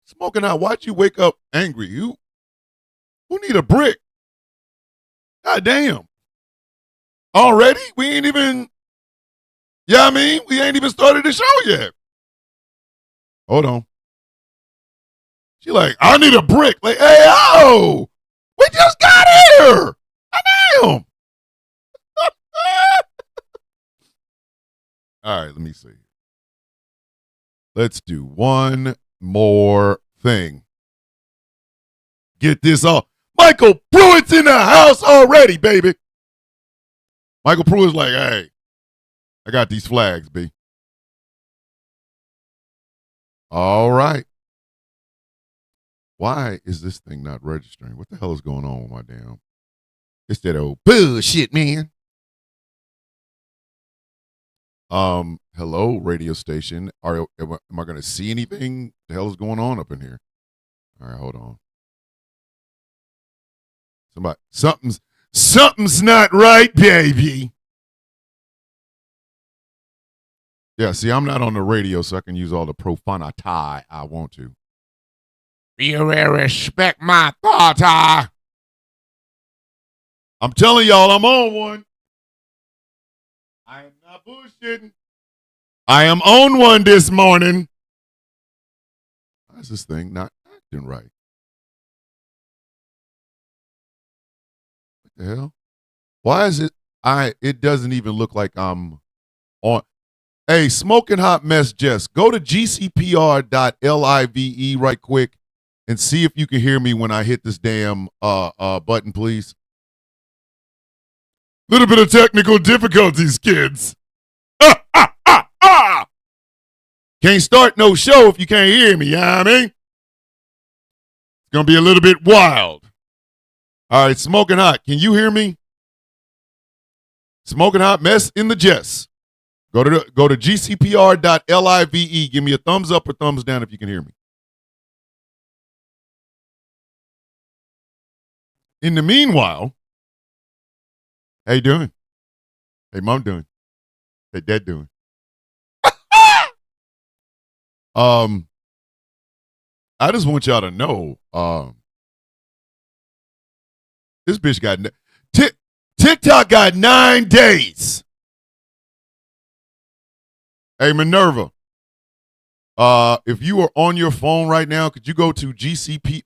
Smoking Hot, why'd you wake up angry? Who need a brick? God damn. Already? We ain't even, I mean? We ain't even started the show yet. Hold on. She like, I need a brick. Like, hey, oh, we just got here. Damn. All right, let me see. Let's do one more thing. Get this off. Michael Pruitt's in the house already, baby. Michael Pruitt's like, hey, I got these flags, B. All right. Why is this thing not registering? What the hell is going on with my damn? It's that old bullshit, man. Hello, radio station. Am I going to see anything? The hell is going on up in here? All right, hold on. Something's not right, baby. Yeah, see, I'm not on the radio, so I can use all the profanity I want to. You respect my thought. I'm telling y'all, I'm on one. I am not bullshitting. I am on one this morning. Why is this thing not acting right? What the hell? Why is it? It doesn't even look like I'm on. Hey, Smoking Hot Mess Jess, go to gcpr.live right quick and see if you can hear me when I hit this damn button, please. Little bit of technical difficulties, kids. Can't start no show if you can't hear me, you know what I mean? It's going to be a little bit wild. All right, Smoking Hot, can you hear me? Smoking Hot Mess in the Jess. Go to gcpr.live. Give me a thumbs up or thumbs down if you can hear me. In the meanwhile, how you doing? Hey, mom doing? Hey, dad doing? I just want y'all to know, this bitch got TikTok got 9 days. Hey, Minerva, if you are on your phone right now, could you go to gcpr.live?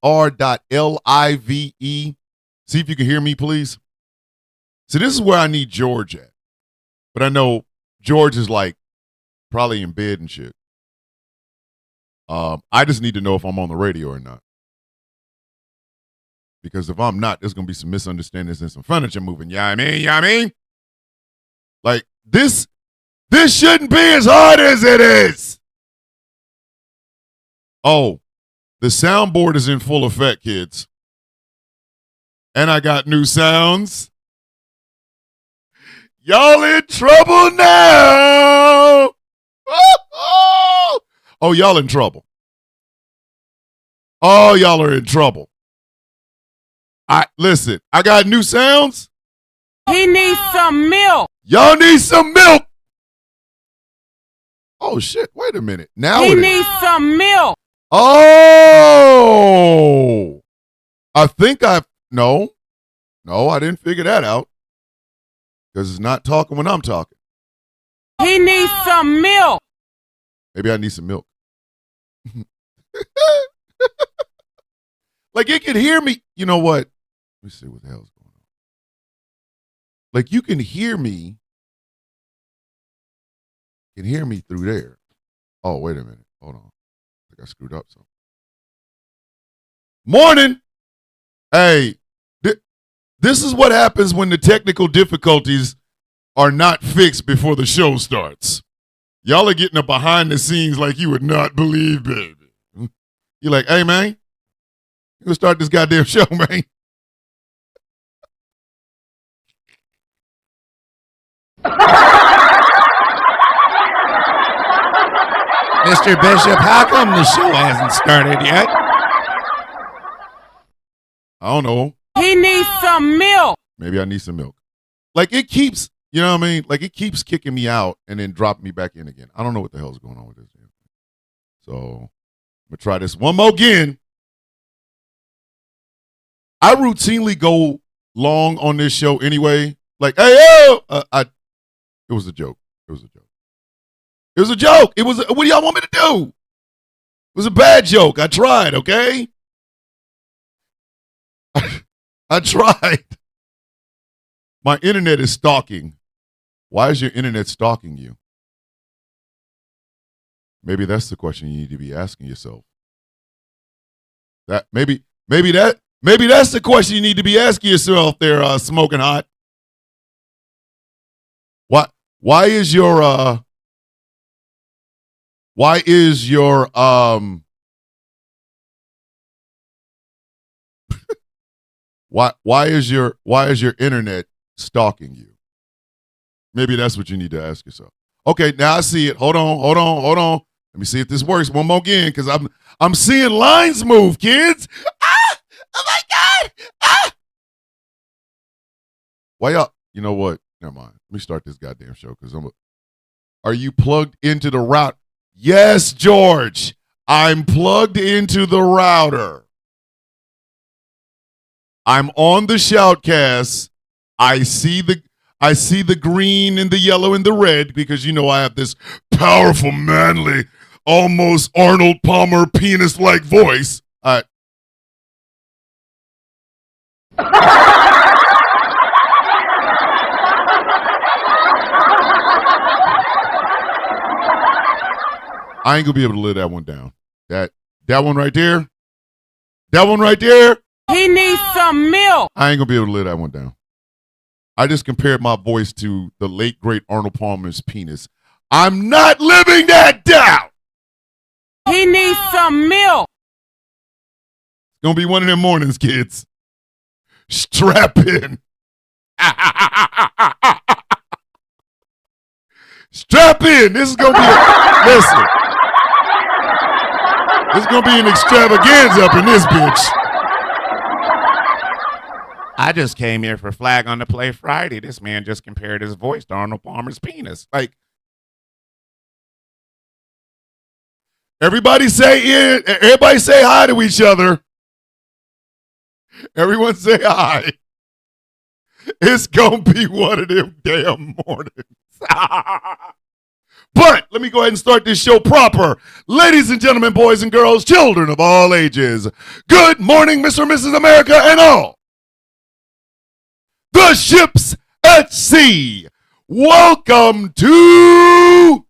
See if you can hear me, please. So this is where I need George at. But I know George is like probably in bed and shit. I just need to know if I'm on the radio or not. Because if I'm not, there's going to be some misunderstandings and some furniture moving. You know what I mean? You know what I mean? Like, this shouldn't be as hard as it is. Oh, the soundboard is in full effect, kids. And I got new sounds. Y'all in trouble now. Oh, y'all in trouble. Oh, y'all are in trouble. Listen, I got new sounds. He needs some milk. Y'all need some milk. Oh, shit. Wait a minute. Now he needs some milk. Oh. I think no, I didn't figure that out. Because it's not talking when I'm talking. He needs some milk. Maybe I need some milk. Like, it can hear me. You know what? Let me see what the hell's going on. Like, you can hear me. You can hear me through there. Oh, wait a minute. Hold on. I think I screwed up something. Morning. Hey, this is what happens when the technical difficulties are not fixed before the show starts. Y'all are getting a behind the scenes like you would not believe, baby. You're like, hey, man, you gonna start this goddamn show, man. Mr. Bishop, how come the show hasn't started yet? I don't know. He needs some milk. Maybe I need some milk. Like, it keeps, you know what I mean? Like, it keeps kicking me out and then dropping me back in again. I don't know what the hell's going on with this. So, I'm going to try this one more again. I routinely go long on this show anyway. Like, hey, yo! It was a joke. It was a joke. It was a joke. It was, what do y'all want me to do? It was a bad joke. I tried, okay? I tried. My internet is stalking. Why is your internet stalking you? Maybe that's the question you need to be asking yourself. That maybe that's the question you need to be asking yourself there, Smoking Hot. Why is your why is your internet stalking you? Maybe that's what you need to ask yourself. Okay, now I see it. Hold on. Let me see if this works one more again, because I'm seeing lines move, kids. Ah! Oh my God! Ah! Why y'all? You know what? Never mind. Let me start this goddamn show, because are you plugged into the route? Yes, George. I'm plugged into the router. I'm on the Shoutcast. I see the green and the yellow and the red, because you know I have this powerful, manly, almost Arnold Palmer penis-like voice. I ain't gonna be able to lay that one down. That one right there. That one right there. He needs some milk. I ain't gonna be able to lay that one down. I just compared my voice to the late great Arnold Palmer's penis. I'm not living that down. He needs some milk. It's gonna be one of them mornings, kids. Strap in. Strap in. This is gonna be listen. This is gonna be an extravaganza up in this bitch. I just came here for Flag on the Play Friday. This man just compared his voice to Arnold Palmer's penis. Like, everybody say hi to each other. Everyone say hi. It's gonna be one of them damn mornings. But let me go ahead and start this show proper. Ladies and gentlemen, boys and girls, children of all ages, good morning, Mr. and Mrs. America, and all the ships at sea. Welcome to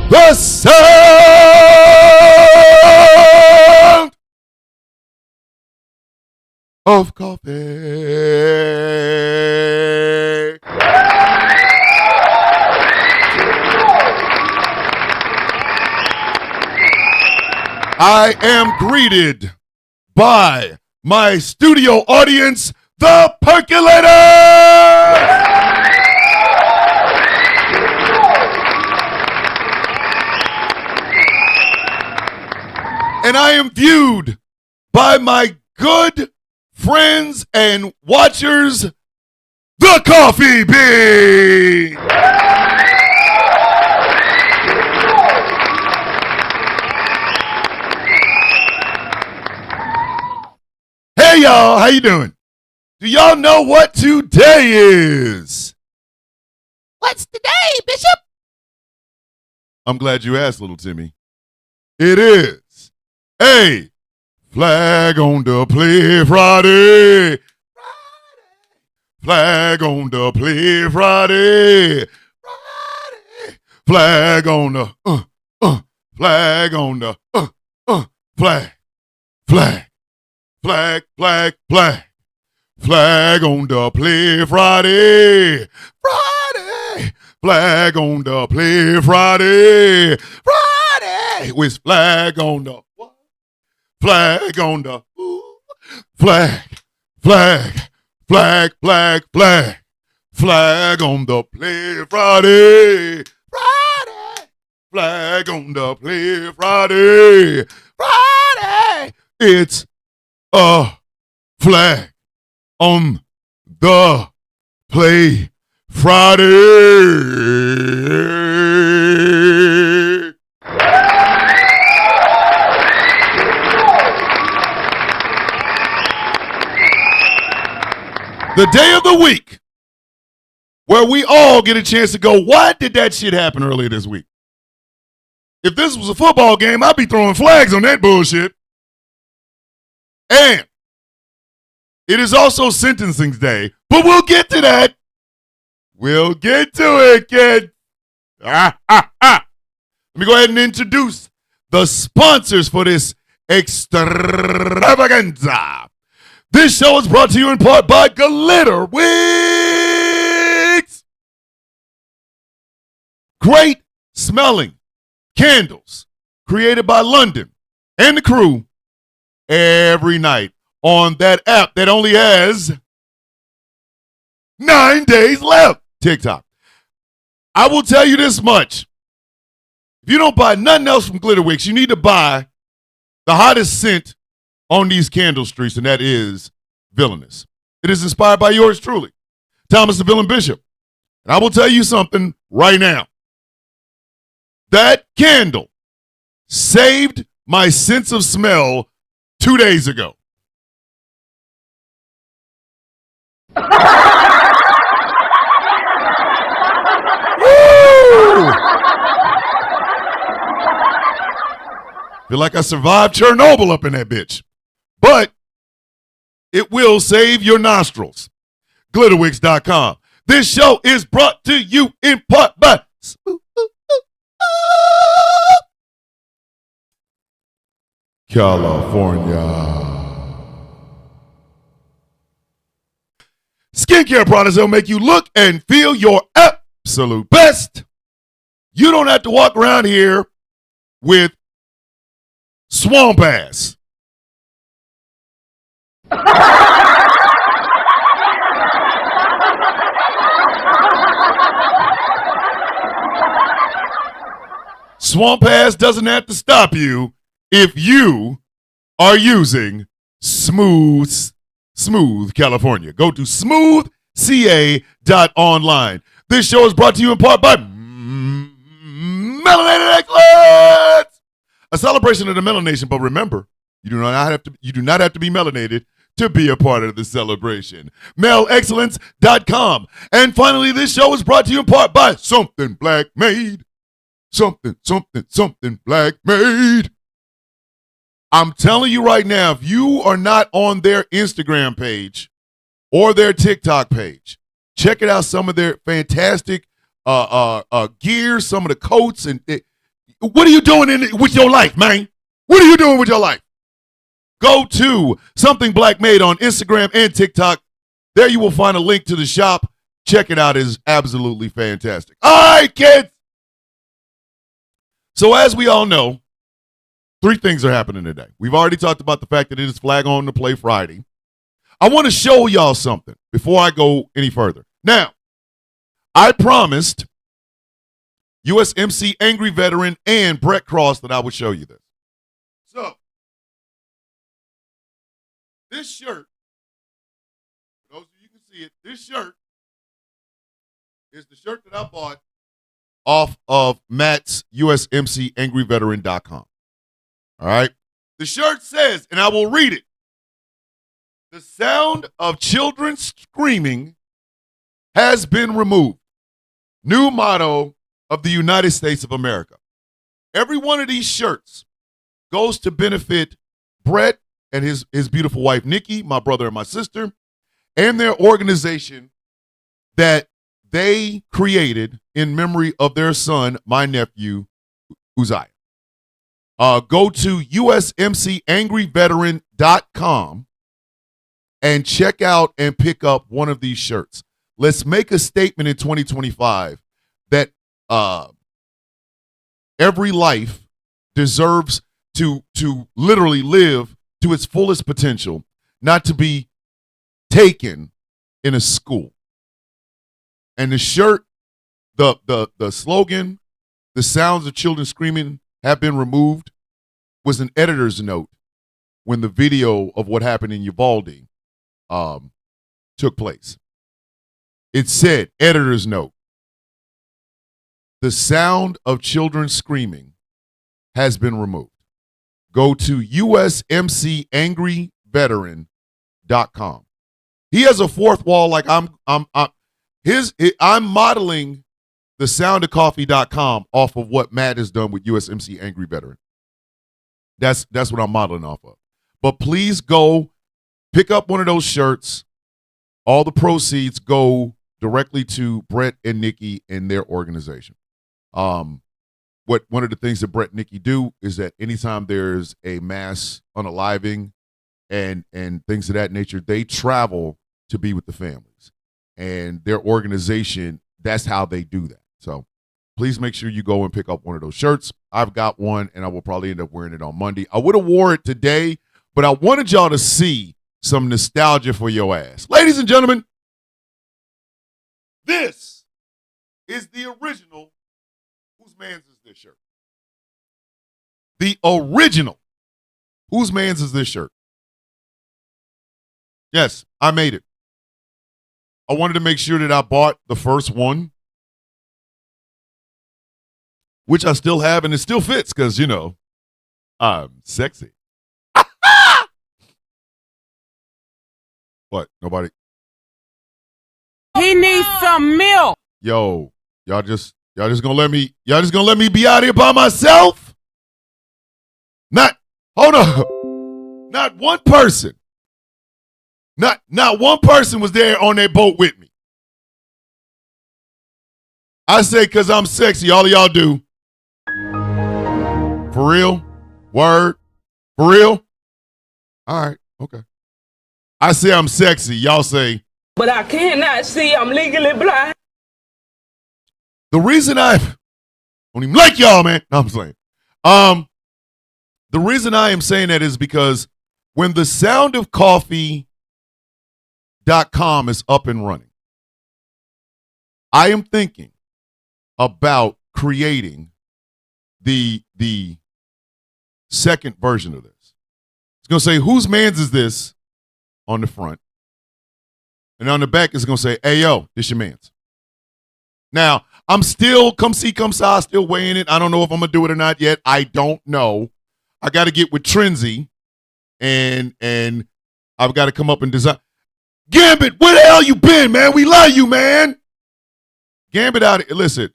the sound of coffee. I am greeted by my studio audience, the Percolators! And I am viewed by my good friends and watchers, the Coffee Bean! Hey y'all, how you doing? Do y'all know what today is? What's the day, Bishop? I'm glad you asked, little Timmy. It is a Flag on the Play Friday. Flag on the Play Friday. Flag on the flag on the flag. Flag, flag, flag. Flag on the Play Friday. Friday. Flag on the Play Friday. Friday. With flag on the what? Flag on the flag. Flag. Flag, flag, flag. Flag on the Play Friday. Friday. Flag on the Play Friday. Friday. It's a flag on the Play Friday. The day of the week where we all get a chance to go, why did that shit happen earlier this week? If this was a football game, I'd be throwing flags on that bullshit. And it is also sentencing day, but we'll get to that. We'll get to it, kid. Let me go ahead and introduce the sponsors for this extravaganza. This show is brought to you in part by Glitter Wigs. Great smelling candles created by London and the crew every night on that app that only has 9 days left. TikTok. I will tell you this much. If you don't buy nothing else from Glitter Wigs, you need to buy the hottest scent on these candle streets, and that is Villainous. It is inspired by yours truly, Thomas the Villain Bishop. And I will tell you something right now. That candle saved my sense of smell 2 days ago. Woo! Feel like I survived Chernobyl up in that bitch. But it will save your nostrils. Glitterwigs.com. This show is brought to you in part by California. Skincare products that will make you look and feel your absolute best. You don't have to walk around here with swamp ass. Swamp ass doesn't have to stop you if you are using Smooth California. Go to smoothca.online. This show is brought to you in part by Melanated Excellence, a celebration of the melanation. But remember, you do not have to be melanated to be a part of the celebration. MelExcellence.com. And finally, this show is brought to you in part by Something Black Made. Something Black Made. I'm telling you right now, if you are not on their Instagram page or their TikTok page, check it out. Some of their fantastic gear, some of the coats, and what are you doing with your life, man? What are you doing with your life? Go to Something Black Made on Instagram and TikTok. There you will find a link to the shop. Check it out. It is absolutely fantastic. All right, kids. So as we all know, 3 things are happening today. We've already talked about the fact that it is Flag on the Play Friday. I want to show y'all something before I go any further. Now, I promised USMC Angry Veteran and Brett Cross that I would show you this. So, this shirt, for those of you who can see it, this shirt is the shirt that I bought off of Matt's USMCAngryVeteran.com. All right. The shirt says, and I will read it, the sound of children screaming has been removed. New motto of the United States of America. Every one of these shirts goes to benefit Brett and his beautiful wife, Nikki, my brother and my sister, and their organization that they created in memory of their son, my nephew, Uzziah. Go to USMCAngryVeteran.com and check out and pick up one of these shirts. Let's make a statement in 2025 that every life deserves to literally live to its fullest potential, not to be taken in a school. And the shirt, the slogan, the sounds of children screaming have been removed, was an editor's note when the video of what happened in Uvalde took place. It said, editor's note, the sound of children screaming has been removed. Go to usmcangryveteran.com. He has a fourth wall like I'm modeling the soundofcoffee.com off of what Matt has done with USMC Angry Veteran. That's what I'm modeling off of. But please go pick up one of those shirts. All the proceeds go directly to Brett and Nikki and their organization. One of the things that Brett and Nikki do is that anytime there's a mass unaliving and things of that nature, they travel to be with the families. And their organization, that's how they do that. So please make sure you go and pick up one of those shirts. I've got one, and I will probably end up wearing it on Monday. I would have wore it today, but I wanted y'all to see some nostalgia for your ass. Ladies and gentlemen, this is the original Whose Mans Is This shirt. The original Whose Mans Is This shirt. Yes, I made it. I wanted to make sure that I bought the first one, which I still have, and it still fits because, you know, I'm sexy. What? Nobody? He needs some milk. Yo, y'all just gonna let me be out here by myself? Hold on. Not one person. Not one person was there on that boat with me. I say because I'm sexy, all of y'all do. For real? Word? For real? All right, okay. I say I'm sexy, y'all say. But I cannot see, I'm legally blind. The reason I don't even like y'all, man. No, I'm saying. The reason I am saying that is because when the soundofcoffee.com is up and running, I am thinking about creating the second version of this. It's going to say, whose mans is this on the front? And on the back, it's going to say, hey, yo, this your mans. Now, I'm still, come see, come saw, still weighing it. I don't know if I'm going to do it or not yet. I don't know. I got to get with Trenzy, and I've got to come up and design. Gambit, where the hell you been, man? We love you, man. Gambit out here. Listen,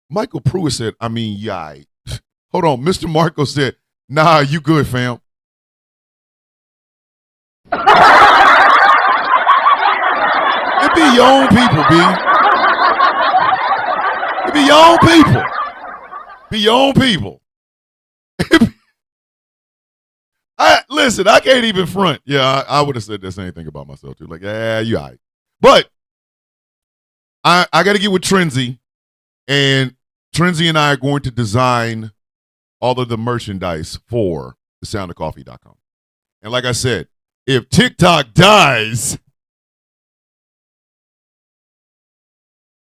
Michael Pruitt said, I mean, yeah. Hold on. Mr. Marco said, nah, you good, fam. It be your own people, B. It be your own people. Be your own people. Listen, I can't even front. Yeah, I would have said the same thing about myself, too. Like, yeah, you all right. But I got to get with Trenzy, and Trenzy and I are going to design all of the merchandise for the soundofcoffee.com. And like I said, if TikTok dies,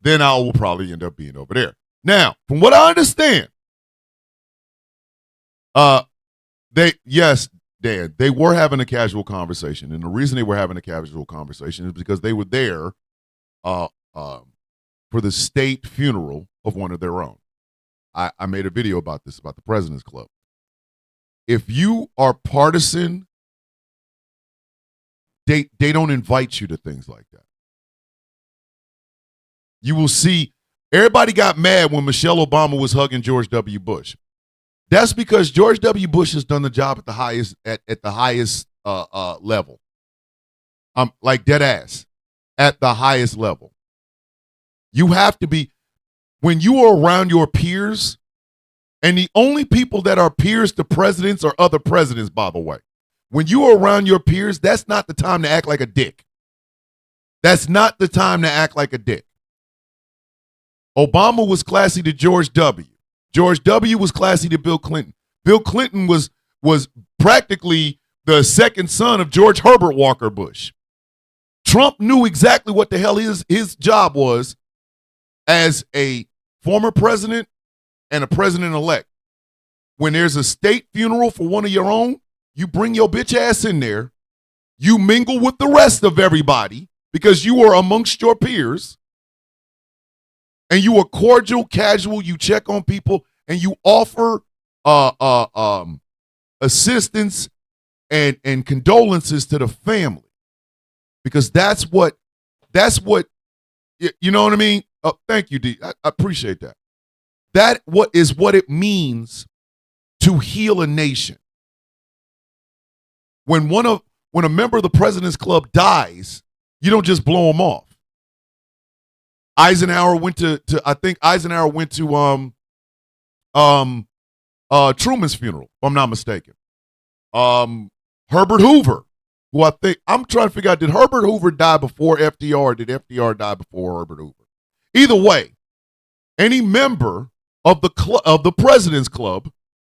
then I will probably end up being over there. Now, from what I understand, Dan, they were having a casual conversation, and the reason they were having a casual conversation is because they were there for the state funeral of one of their own. I made a video about this, about the President's Club. If you are partisan, they don't invite you to things like that. You will see, everybody got mad when Michelle Obama was hugging George W. Bush. That's because George W. Bush has done the job at the highest level. Like dead ass, at the highest level. You have to be, when you are around your peers, and the only people that are peers to presidents are other presidents, by the way. When you are around your peers, that's not the time to act like a dick. That's not the time to act like a dick. Obama was classy to George W. George W. was classy to Bill Clinton. Bill Clinton was practically the second son of George Herbert Walker Bush. Trump knew exactly what the hell his job was as a former president and a president-elect. When there's a state funeral for one of your own, you bring your bitch ass in there, you mingle with the rest of everybody, because you are amongst your peers and you are cordial, casual, you check on people and you offer assistance and condolences to the family. Because that's what you know what I mean? Thank you, D. I appreciate that. That what it means to heal a nation. When a member of the President's Club dies, you don't just blow them off. Eisenhower went to Truman's funeral, if I'm not mistaken. Herbert Hoover, who I'm trying to figure out, did Herbert Hoover die before FDR or did FDR die before Herbert Hoover? Either way, any member of the President's Club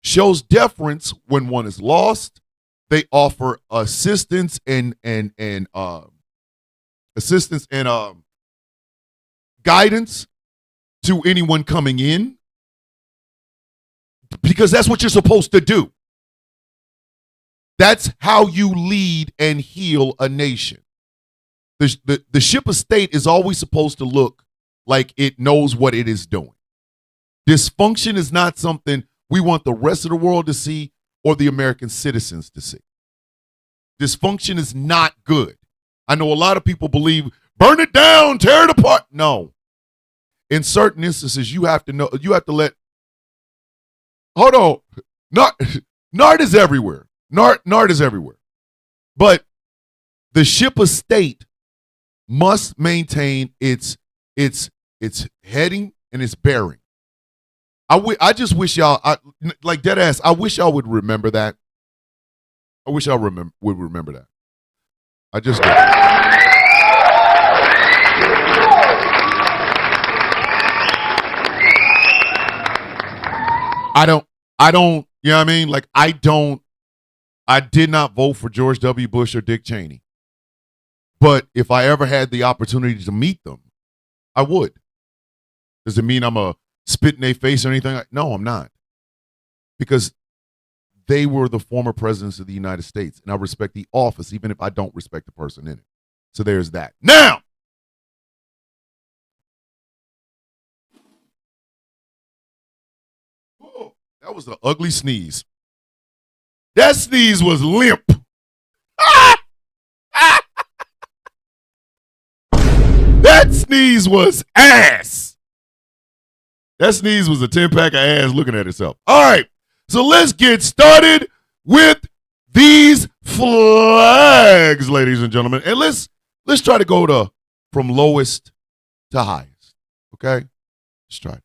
shows deference when one is lost. They offer assistance and guidance to anyone coming in, because that's what you're supposed to do. That's how you lead and heal a nation. The ship of state is always supposed to look like it knows what it is doing. Dysfunction is not something we want the rest of the world to see or the American citizens to see. Dysfunction is not good. I know a lot of people believe, burn it down, tear it apart. No. In certain instances, you have to let, hold on. Nard is everywhere. Nard is everywhere. But the ship of state must maintain its heading and its bearing. I just wish y'all, like dead ass, I wish y'all would remember that. I wish y'all would remember that. I just do. I don't, you know what I mean? Like, I did not vote for George W. Bush or Dick Cheney. But if I ever had the opportunity to meet them, I would. Does it mean I'm a spit in their face or anything? No, I'm not. Because they were the former presidents of the United States, and I respect the office, even if I don't respect the person in it. So there's that. Now, oh, that was an ugly sneeze. That sneeze was limp. That sneeze was ass. That sneeze was a 10-pack of ass looking at itself. All right, so let's get started with these flags, ladies and gentlemen. And let's try to go from lowest to highest, okay? Let's try it.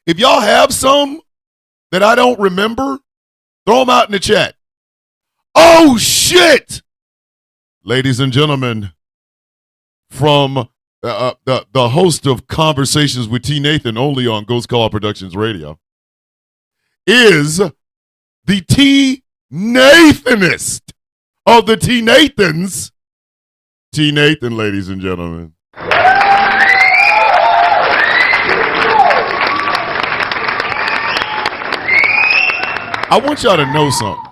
If y'all have some that I don't remember, throw them out in the chat. Oh, shit! Ladies and gentlemen, from the host of Conversations with T. Nathan, only on Ghost Call Productions Radio, is the T. Nathanist of the T. Nathans, T. Nathan, ladies and gentlemen. I want y'all to know something.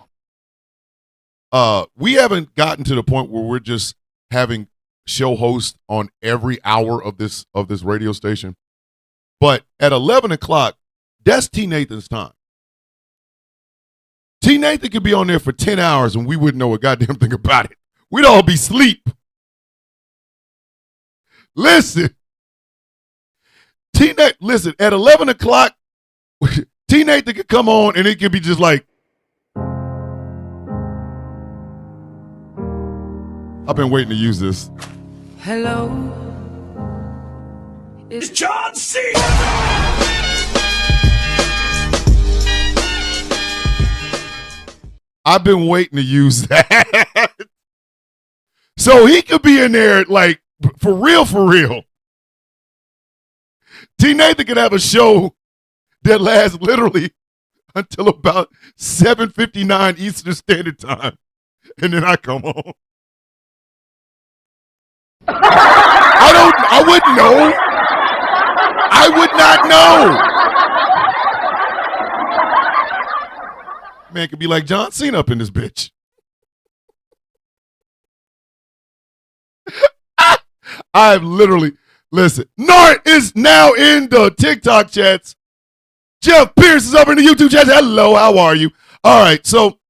We haven't gotten to the point where we're just having show hosts on every hour of this radio station. But at 11 o'clock, that's T. Nathan's time. T. Nathan could be on there for 10 hours and we wouldn't know a goddamn thing about it. We'd all be asleep. Listen. Listen, at 11 o'clock, T. Nathan could come on and it could be just like, I've been waiting to use this. Hello. It's John C. I've been waiting to use that. So he could be in there like, for real. T. Nathan could have a show that lasts literally until about 7:59 Eastern Standard Time. And then I come on. I wouldn't know. I would not know. Man could be like John Cena up in this bitch. I've literally, listen, Nart is now in the TikTok chats. Jeff Pierce is over in the YouTube chat. Hello, how are you? All right, so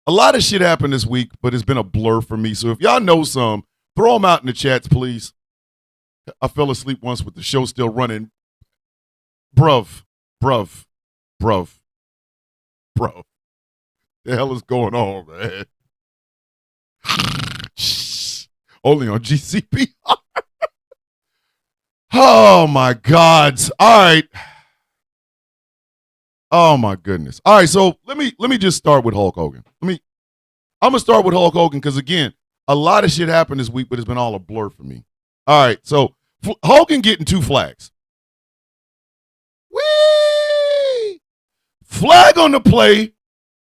a lot of shit happened this week, but it's been a blur for me. So if y'all know some, throw them out in the chats, please. I fell asleep once with the show still running. Bruv. The hell is going on, man? Only on GCP. Oh, my God. All right. Oh, my goodness. All right, so let me just start with Hulk Hogan. I'm going to start with Hulk Hogan because, again, a lot of shit happened this week, but it's been all a blur for me. All right, so Hogan getting 2 flags. Whee! Flag on the play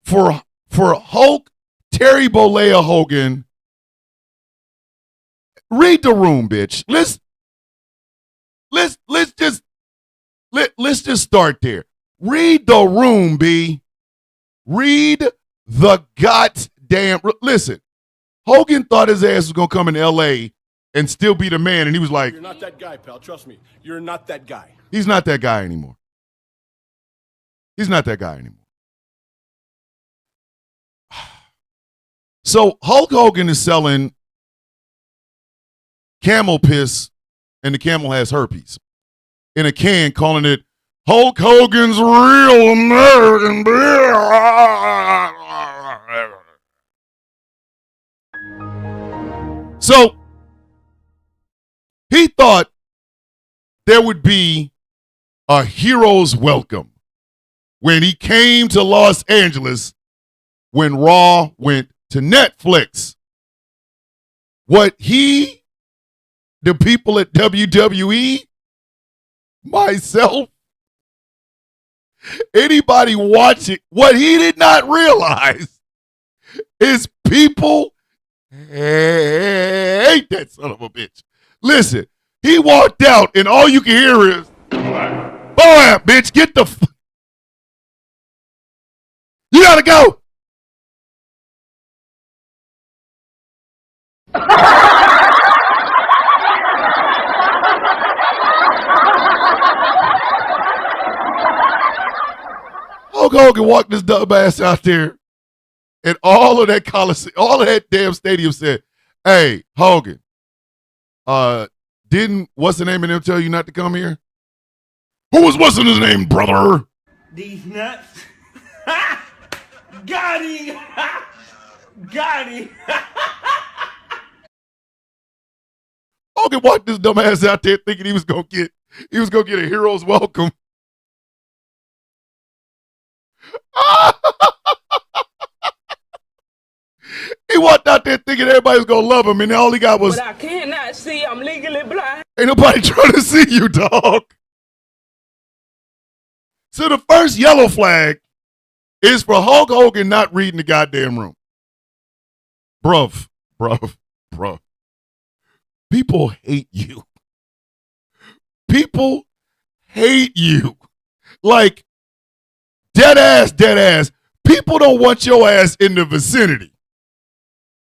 for Hulk, Terry Bollea Hogan. Read the room, bitch. Let's just start there. Read the room, B. Read the goddamn. Listen, Hogan thought his ass was gonna come in L.A. and still be the man, and he was like, "You're not that guy, pal. Trust me. You're not that guy." He's not that guy anymore. He's not that guy anymore. So Hulk Hogan is selling camel piss, and the camel has herpes in a can, calling it Hulk Hogan's Real American Beer. So he thought there would be a hero's welcome when he came to Los Angeles when Raw went to Netflix. What the people at WWE, myself, anybody watching, what he did not realize is people hate that son of a bitch. Listen, he walked out and all you can hear is, "Boy, bitch, get the you gotta go." Hulk Hogan walked this dumb ass out there, and all of that Coliseum, all of that damn stadium said, "Hey, Hogan, didn't what's the name of them tell you not to come here?" Who was what's his name, brother? These nuts. Got him. Got him. Hogan walked this dumb ass out there thinking he was gonna get a hero's welcome. He walked out there thinking everybody was gonna love him, and all he got was, But I cannot see. I'm legally blind. "Ain't nobody trying to see you, dog." So the first yellow flag is for Hulk Hogan not reading the goddamn room. Bruv. People hate you. People hate you. Like, dead ass. People don't want your ass in the vicinity.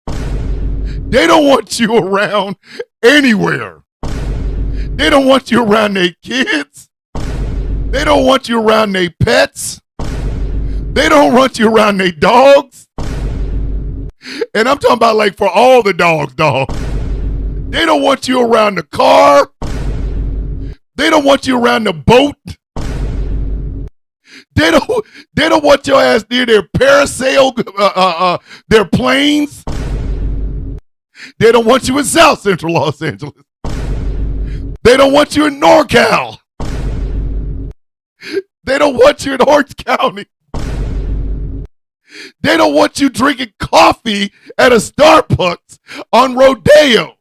They don't want you around anywhere. They don't want you around their kids. They don't want you around their pets. They don't want you around their dogs. And I'm talking about like for all the dogs, dog. They don't want you around the car. They don't want you around the boat. They don't want your ass near their parasail, their planes. They don't want you in South Central Los Angeles. They don't want you in NorCal. They don't want you in Orange County. They don't want you drinking coffee at a Starbucks on Rodeo.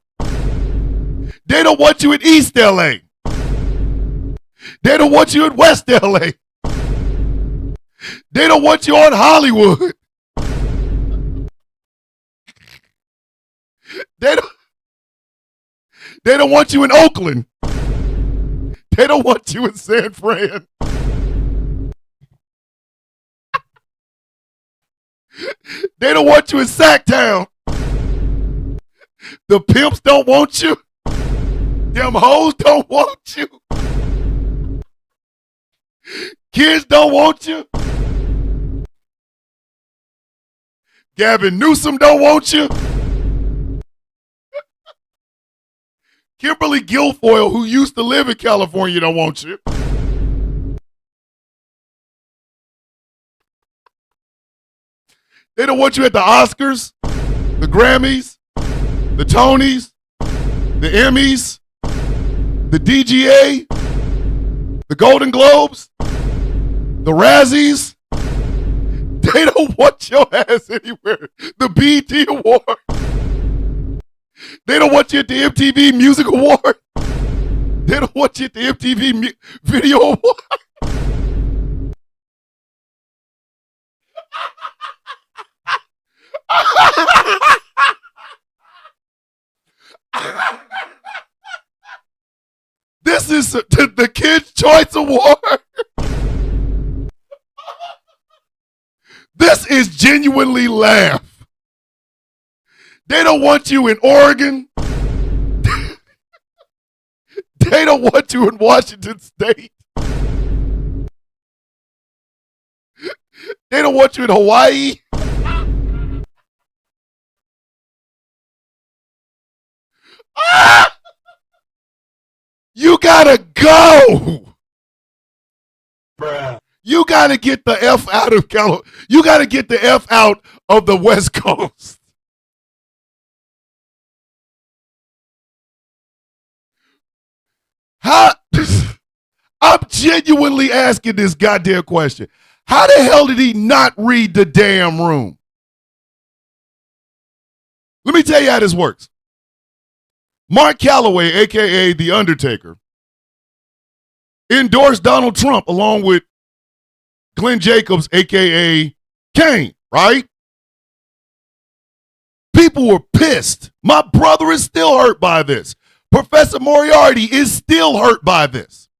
They don't want you in East LA. They don't want you in West LA. They don't want you on Hollywood. They don't want you in Oakland. They don't want you in San Fran. They don't want you in Sacktown. The pimps don't want you. Them hoes don't want you. Kids don't want you. Gavin Newsom don't want you. Kimberly Guilfoyle, who used to live in California, don't want you. They don't want you at the Oscars, the Grammys, the Tonys, the Emmys, the DGA, the Golden Globes, the Razzies. They don't want your ass anywhere. The BET Award. They don't want you at the MTV Music Award. They don't want you at the MTV Video Award. This is the Kids' Choice Award. This is genuinely laugh. They don't want you in Oregon. They don't want you in Washington State. They don't want you in Hawaii. You gotta go. Bruh. You gotta get the F out of California. You gotta get the F out of the West Coast. How? I'm genuinely asking this goddamn question. How the hell did he not read the damn room? Let me tell you how this works. Mark Calloway, a.k.a. The Undertaker, endorsed Donald Trump along with Glenn Jacobs, a.k.a. Kane, right? People were pissed. My brother is still hurt by this. Professor Moriarty is still hurt by this.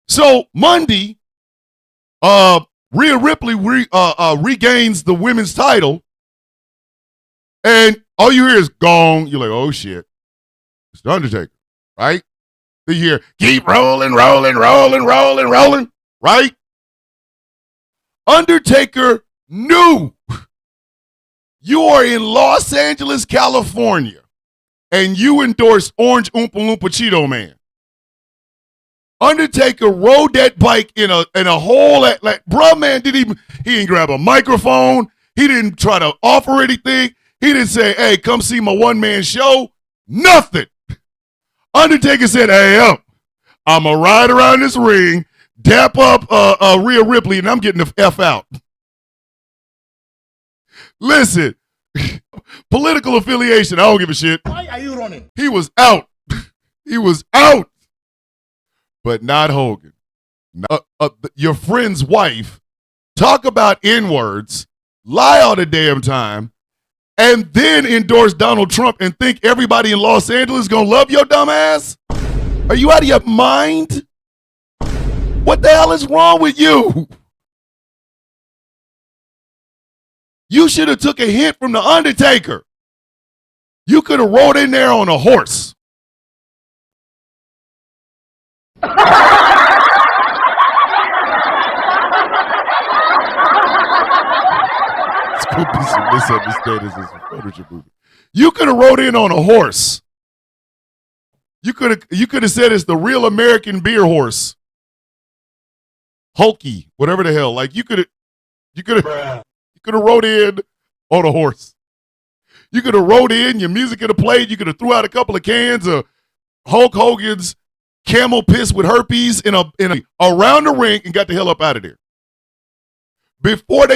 So Monday, Rhea Ripley regains the women's title, and all you hear is gong. You're like, oh shit, it's the Undertaker, right? You hear keep rolling, rolling, rolling, rolling, rolling, right? Undertaker knew you are in Los Angeles, California, and you endorsed Orange Oompa Loompa Cheeto Man. Undertaker rode that bike in a hole at, like, bruh, man, he didn't grab a microphone. He didn't try to offer anything. He didn't say, hey, come see my one-man show. Nothing. Undertaker said, hey, I'm going to ride around this ring, dap up Rhea Ripley, and I'm getting the F out. Listen, political affiliation, I don't give a shit. Why are you running? He was out. He was out. But not Hogan. Your friend's wife, talk about N-words, lie all the damn time, and then endorse Donald Trump and think everybody in Los Angeles is going to love your dumb ass? Are you out of your mind? What the hell is wrong with you? You should have took a hint from the Undertaker. You could have rode in there on a horse. It's going to be some misunderstandings in some Photoshop movie. You could have rode in on a horse. You could have said it's the real American beer horse. Hulky, whatever the hell. Like you could have rode in on a horse. You could have rode in, your music could have played, you could have threw out a couple of cans of Hulk Hogan's camel piss with herpes in a around the ring and got the hell up out of there. Before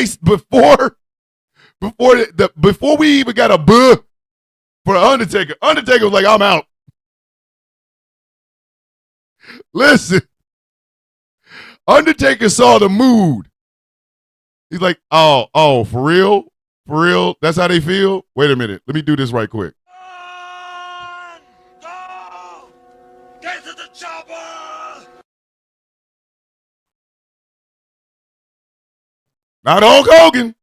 we even got a buh for Undertaker. Undertaker was like, I'm out. Listen, Undertaker saw the mood. He's like, oh, for real? For real? That's how they feel? Wait a minute. Let me do this right quick. Go! Get to the chopper! Not Hulk Hogan.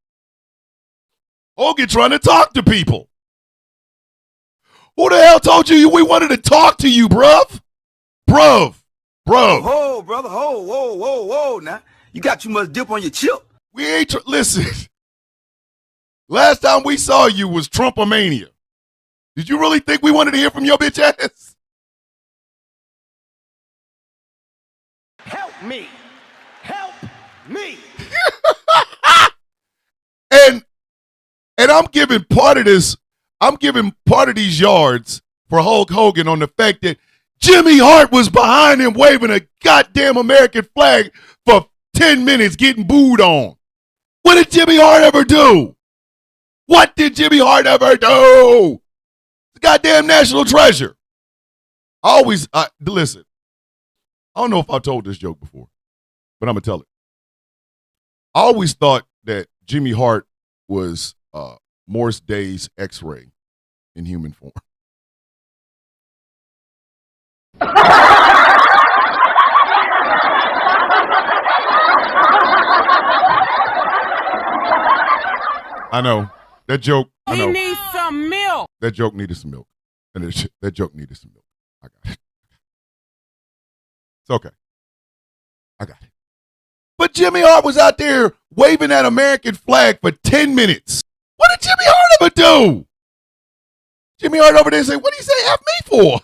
Hogan trying to talk to people. Who the hell told you we wanted to talk to you, bruv? Bruv. Whoa, brother. Whoa. Now, you got too much dip on your chip. We ain't, listen. Last time we saw you was Trumpomania. Did you really think we wanted to hear from your bitch ass? Help me. Help me. And I'm giving part of these yards for Hulk Hogan on the fact that Jimmy Hart was behind him waving a goddamn American flag for 10 minutes getting booed on. What did Jimmy Hart ever do? What did Jimmy Hart ever do? The goddamn national treasure. Listen, I don't know if I've told this joke before, but I'm going to tell it. I always thought that Jimmy Hart was Morris Day's X-ray in human form. I know. That joke, I He know. needs some milk. That joke needed some milk. And that joke needed some milk. I got it. It's okay. I got it. But Jimmy Hart was out there waving that American flag for 10 minutes. What did Jimmy Hart ever do? Jimmy Hart over there say, what did he say F me for?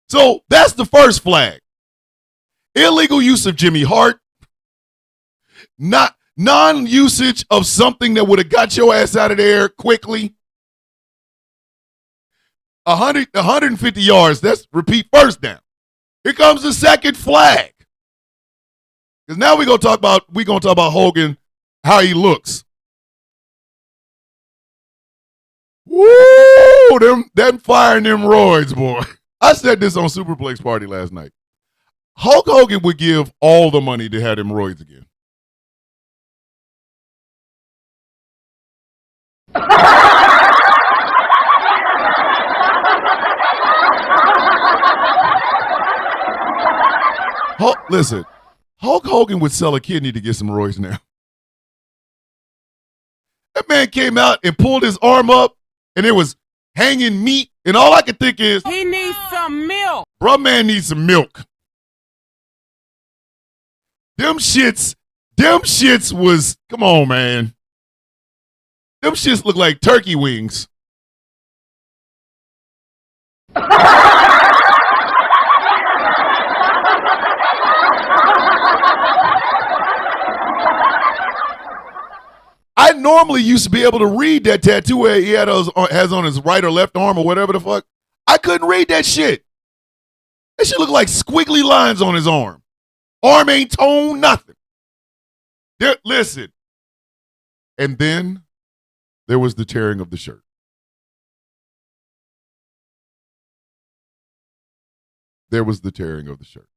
So that's the first flag. Illegal use of Jimmy Hart. Not non-usage of something that would have got your ass out of there quickly. 150 yards. That's repeat first down. Here comes the second flag. Because now we're gonna talk about Hogan, how he looks. Woo! Them firing them roids, boy. I said this on Superplex Party last night. Hulk Hogan would give all the money to have them roids again. Listen, Hulk Hogan would sell a kidney to get some roids now. That man came out and pulled his arm up, and it was hanging meat, and all I could think is, He needs some milk. bruh man needs some milk. Them shits was, come on, man. Them shits look like turkey wings. I normally used to be able to read that tattoo where he has on his right or left arm or whatever the fuck. I couldn't read that shit. That shit look like squiggly lines on his arm. Arm ain't toned, nothing. Listen. And then there was the tearing of the shirt. There was the tearing of the shirt.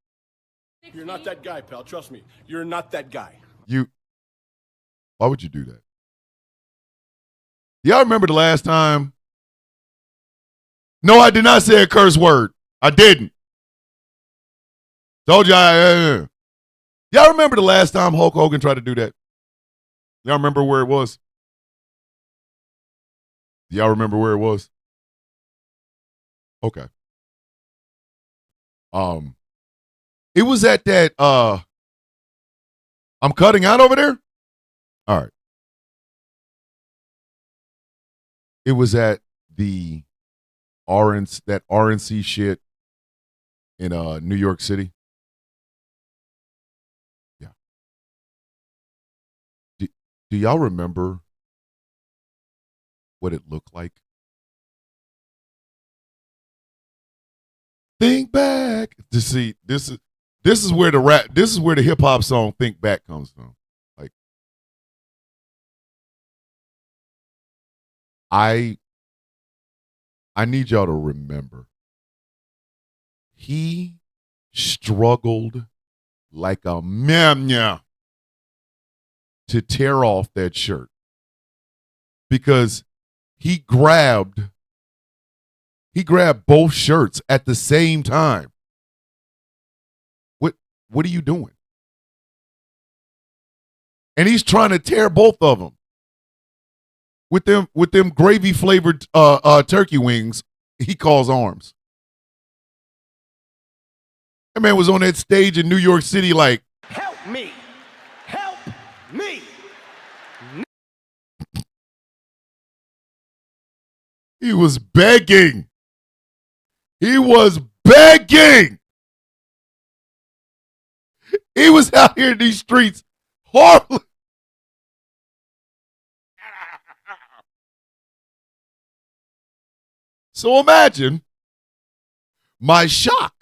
You're not that guy, pal. Trust me. You're not that guy. Why would you do that? Y'all remember the last time? No, I did not say a curse word. I didn't. Told y'all. Y'all remember the last time Hulk Hogan tried to do that? Y'all remember where it was? Y'all remember where it was? Okay. It was at that I'm cutting out over there? All right. It was at the RNC shit in New York City. Yeah. Do y'all remember what it looked like? Think back. To see, this is where the hip hop song Think Back comes from. Like, I need y'all to remember, he struggled like a man to tear off that shirt because he grabbed both shirts at the same time. What are you doing? And he's trying to tear both of them. with them gravy flavored turkey wings he calls arms. That man was on that stage in New York City like, Help me. Help me. he was begging. He was begging. He was out here in these streets horribly. So imagine my shock.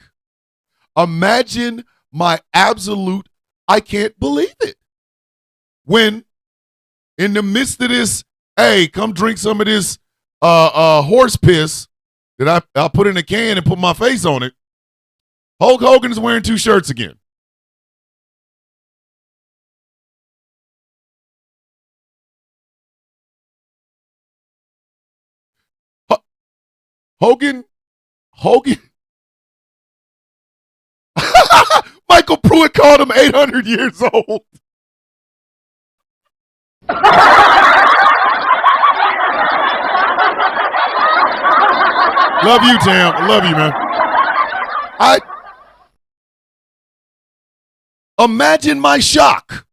Imagine my absolute, I can't believe it. When in the midst of this, hey, come drink some of this horse piss that I put in a can and put my face on it, Hulk Hogan is wearing 2 shirts again. Hogan. Michael Pruitt called him 800 years old. Love you, Tam. I love you, man. Imagine my shock.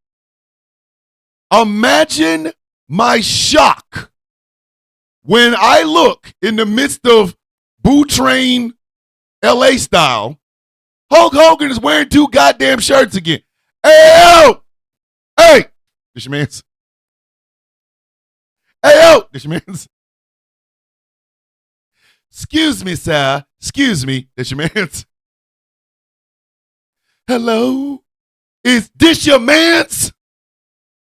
Imagine my shock when I look in the midst of Boo Train LA style, Hulk Hogan is wearing 2 goddamn shirts again. Hey, yo! Hey! This your man's. Hey, yo! This your man's. Excuse me, sir. Excuse me. This your man's. Hello? Is this your man's?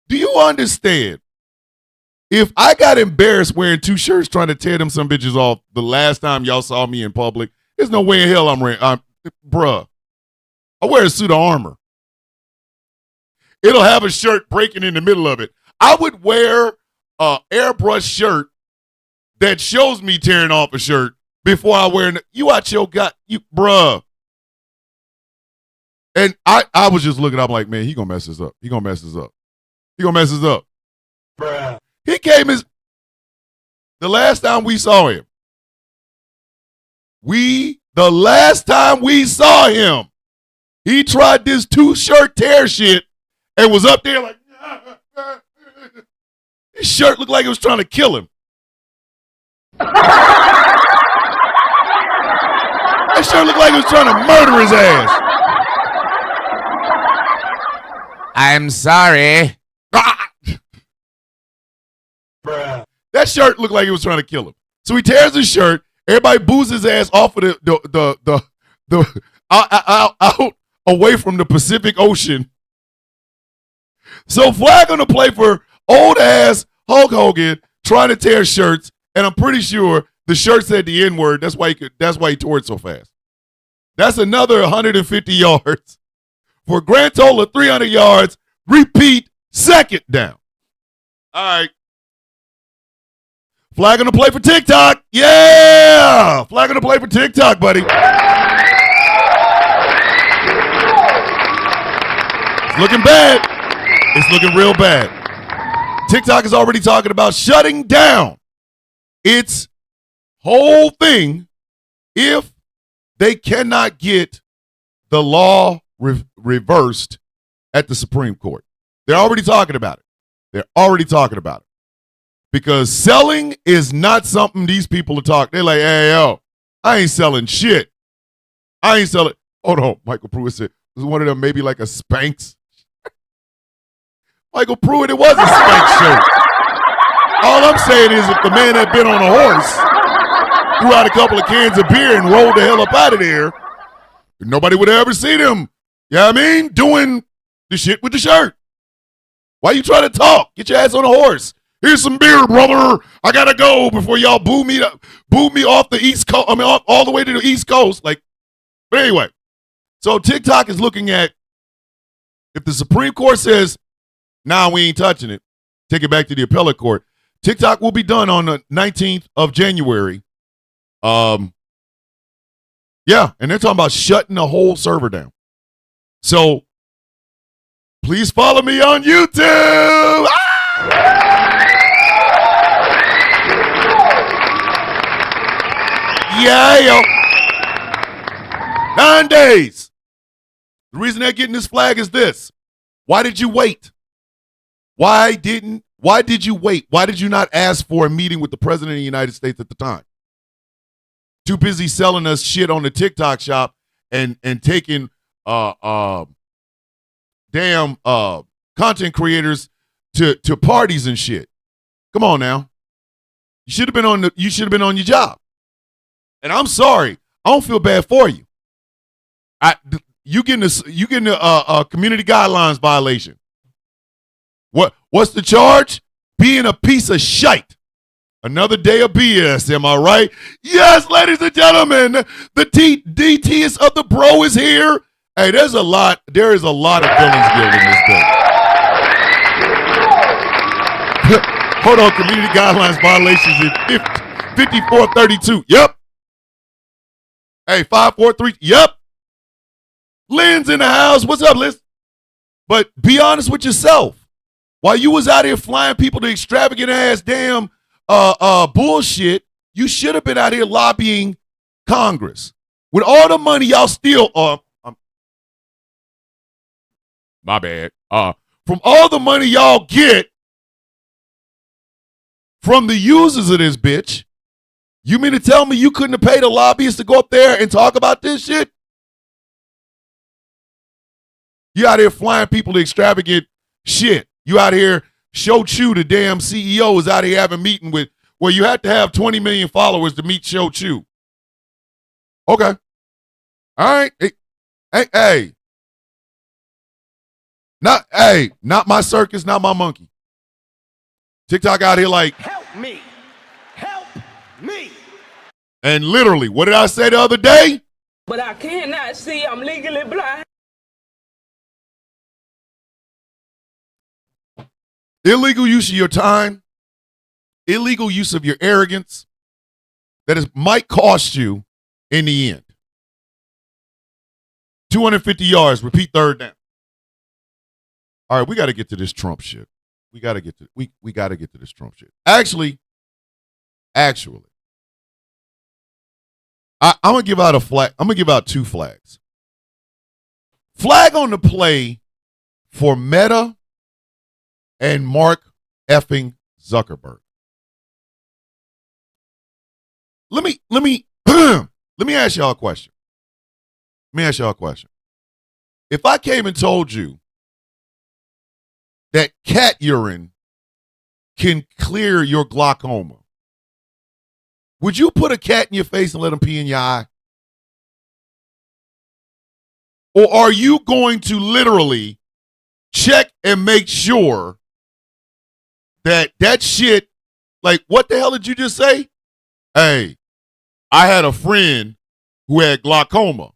Do you understand? If I got embarrassed wearing 2 shirts trying to tear them some bitches off the last time y'all saw me in public, there's no way in hell I'm wearing, bruh. I wear a suit of armor. It'll have a shirt breaking in the middle of it. I would wear a airbrush shirt that shows me tearing off a shirt before I wear it. You out your gut, you bruh. And I was just looking, I'm like, man, he gonna mess this up. He gonna mess this up. He gonna mess this up. Bruh. He came the last time we saw him. The last time we saw him, he tried this 2-shirt tear shit and was up there like, his shirt looked like it was trying to kill him. That shirt looked like it was trying to murder his ass. I'm sorry. That shirt looked like it was trying to kill him. So he tears his shirt. Everybody boos his ass off of the out away from the Pacific Ocean. So Flag gonna play for old ass Hulk Hogan trying to tear shirts, and I'm pretty sure the shirt said the N-word. That's why he tore it so fast. That's another 150 yards for a grand total of 300 yards. Repeat, second down. All right. Flag gonna play for TikTok. Yeah! Flag gonna play for TikTok, buddy. It's looking bad. It's looking real bad. TikTok is already talking about shutting down its whole thing if they cannot get the law reversed at the Supreme Court. They're already talking about it. They're already talking about it. Because selling is not something these people are talking. They're like, hey, yo, I ain't selling shit. I ain't selling. Hold on. Michael Pruitt said, was one of them maybe like a Spanx? Michael Pruitt, it was a Spanx shirt. All I'm saying is if the man had been on a horse, threw out a couple of cans of beer and rolled the hell up out of there, nobody would have ever seen him, you know what I mean, doing the shit with the shirt. Why you trying to talk? Get your ass on a horse. Here's some beer, brother. I gotta go before y'all boo me off the East Coast. I mean, all the way to the East Coast. Like, but anyway, so TikTok is looking at if the Supreme Court says, nah, we ain't touching it, take it back to the appellate court. TikTok will be done on the 19th of January. Yeah, and they're talking about shutting the whole server down. So please follow me on YouTube. Ah! Yeah. 9 days. The reason they're getting this flag is this. Why did you wait? Why did you wait? Why did you not ask for a meeting with the president of the United States at the time? Too busy selling us shit on the TikTok shop and taking damn content creators to parties and shit. Come on now. You should have been on your job. And I'm sorry. I don't feel bad for you. You getting a community guidelines violation. What's the charge? Being a piece of shite. Another day of BS, am I right? Yes, ladies and gentlemen, the DTS of the bro is here. Hey, there is a lot of villains guild in this day. Hold on, community guidelines violations in 5432. Yep. Hey, 543. Yep. Lynn's in the house. What's up, Liz? But be honest with yourself. While you was out here flying people to extravagant ass damn bullshit, you should have been out here lobbying Congress. With all the money y'all steal, my bad. From all the money y'all get from the users of this bitch, you mean to tell me you couldn't have paid a lobbyist to go up there and talk about this shit? You out here flying people to extravagant shit. You out here, Show Chu, the damn CEO, is out here having a meeting with, where you had to have 20 million followers to meet Show Chu. Okay. All right. Hey. Not my circus, not my monkey. TikTok out here like, Help me. Help me. and literally, what did I say the other day? But I cannot see. I'm legally blind. Illegal use of your time, illegal use of your arrogance, might cost you in the end. 250 yards, repeat third down. All right, we got to get to this Trump shit. We got to get to this Trump shit. Actually, I'm gonna give out a flag. I'm gonna give out 2 flags. Flag on the play for Meta and Mark effing Zuckerberg. Let me ask y'all a question. If I came and told you that cat urine can clear your glaucoma, would you put a cat in your face and let him pee in your eye? Or are you going to literally check and make sure that shit, like, what the hell did you just say? Hey, I had a friend who had glaucoma,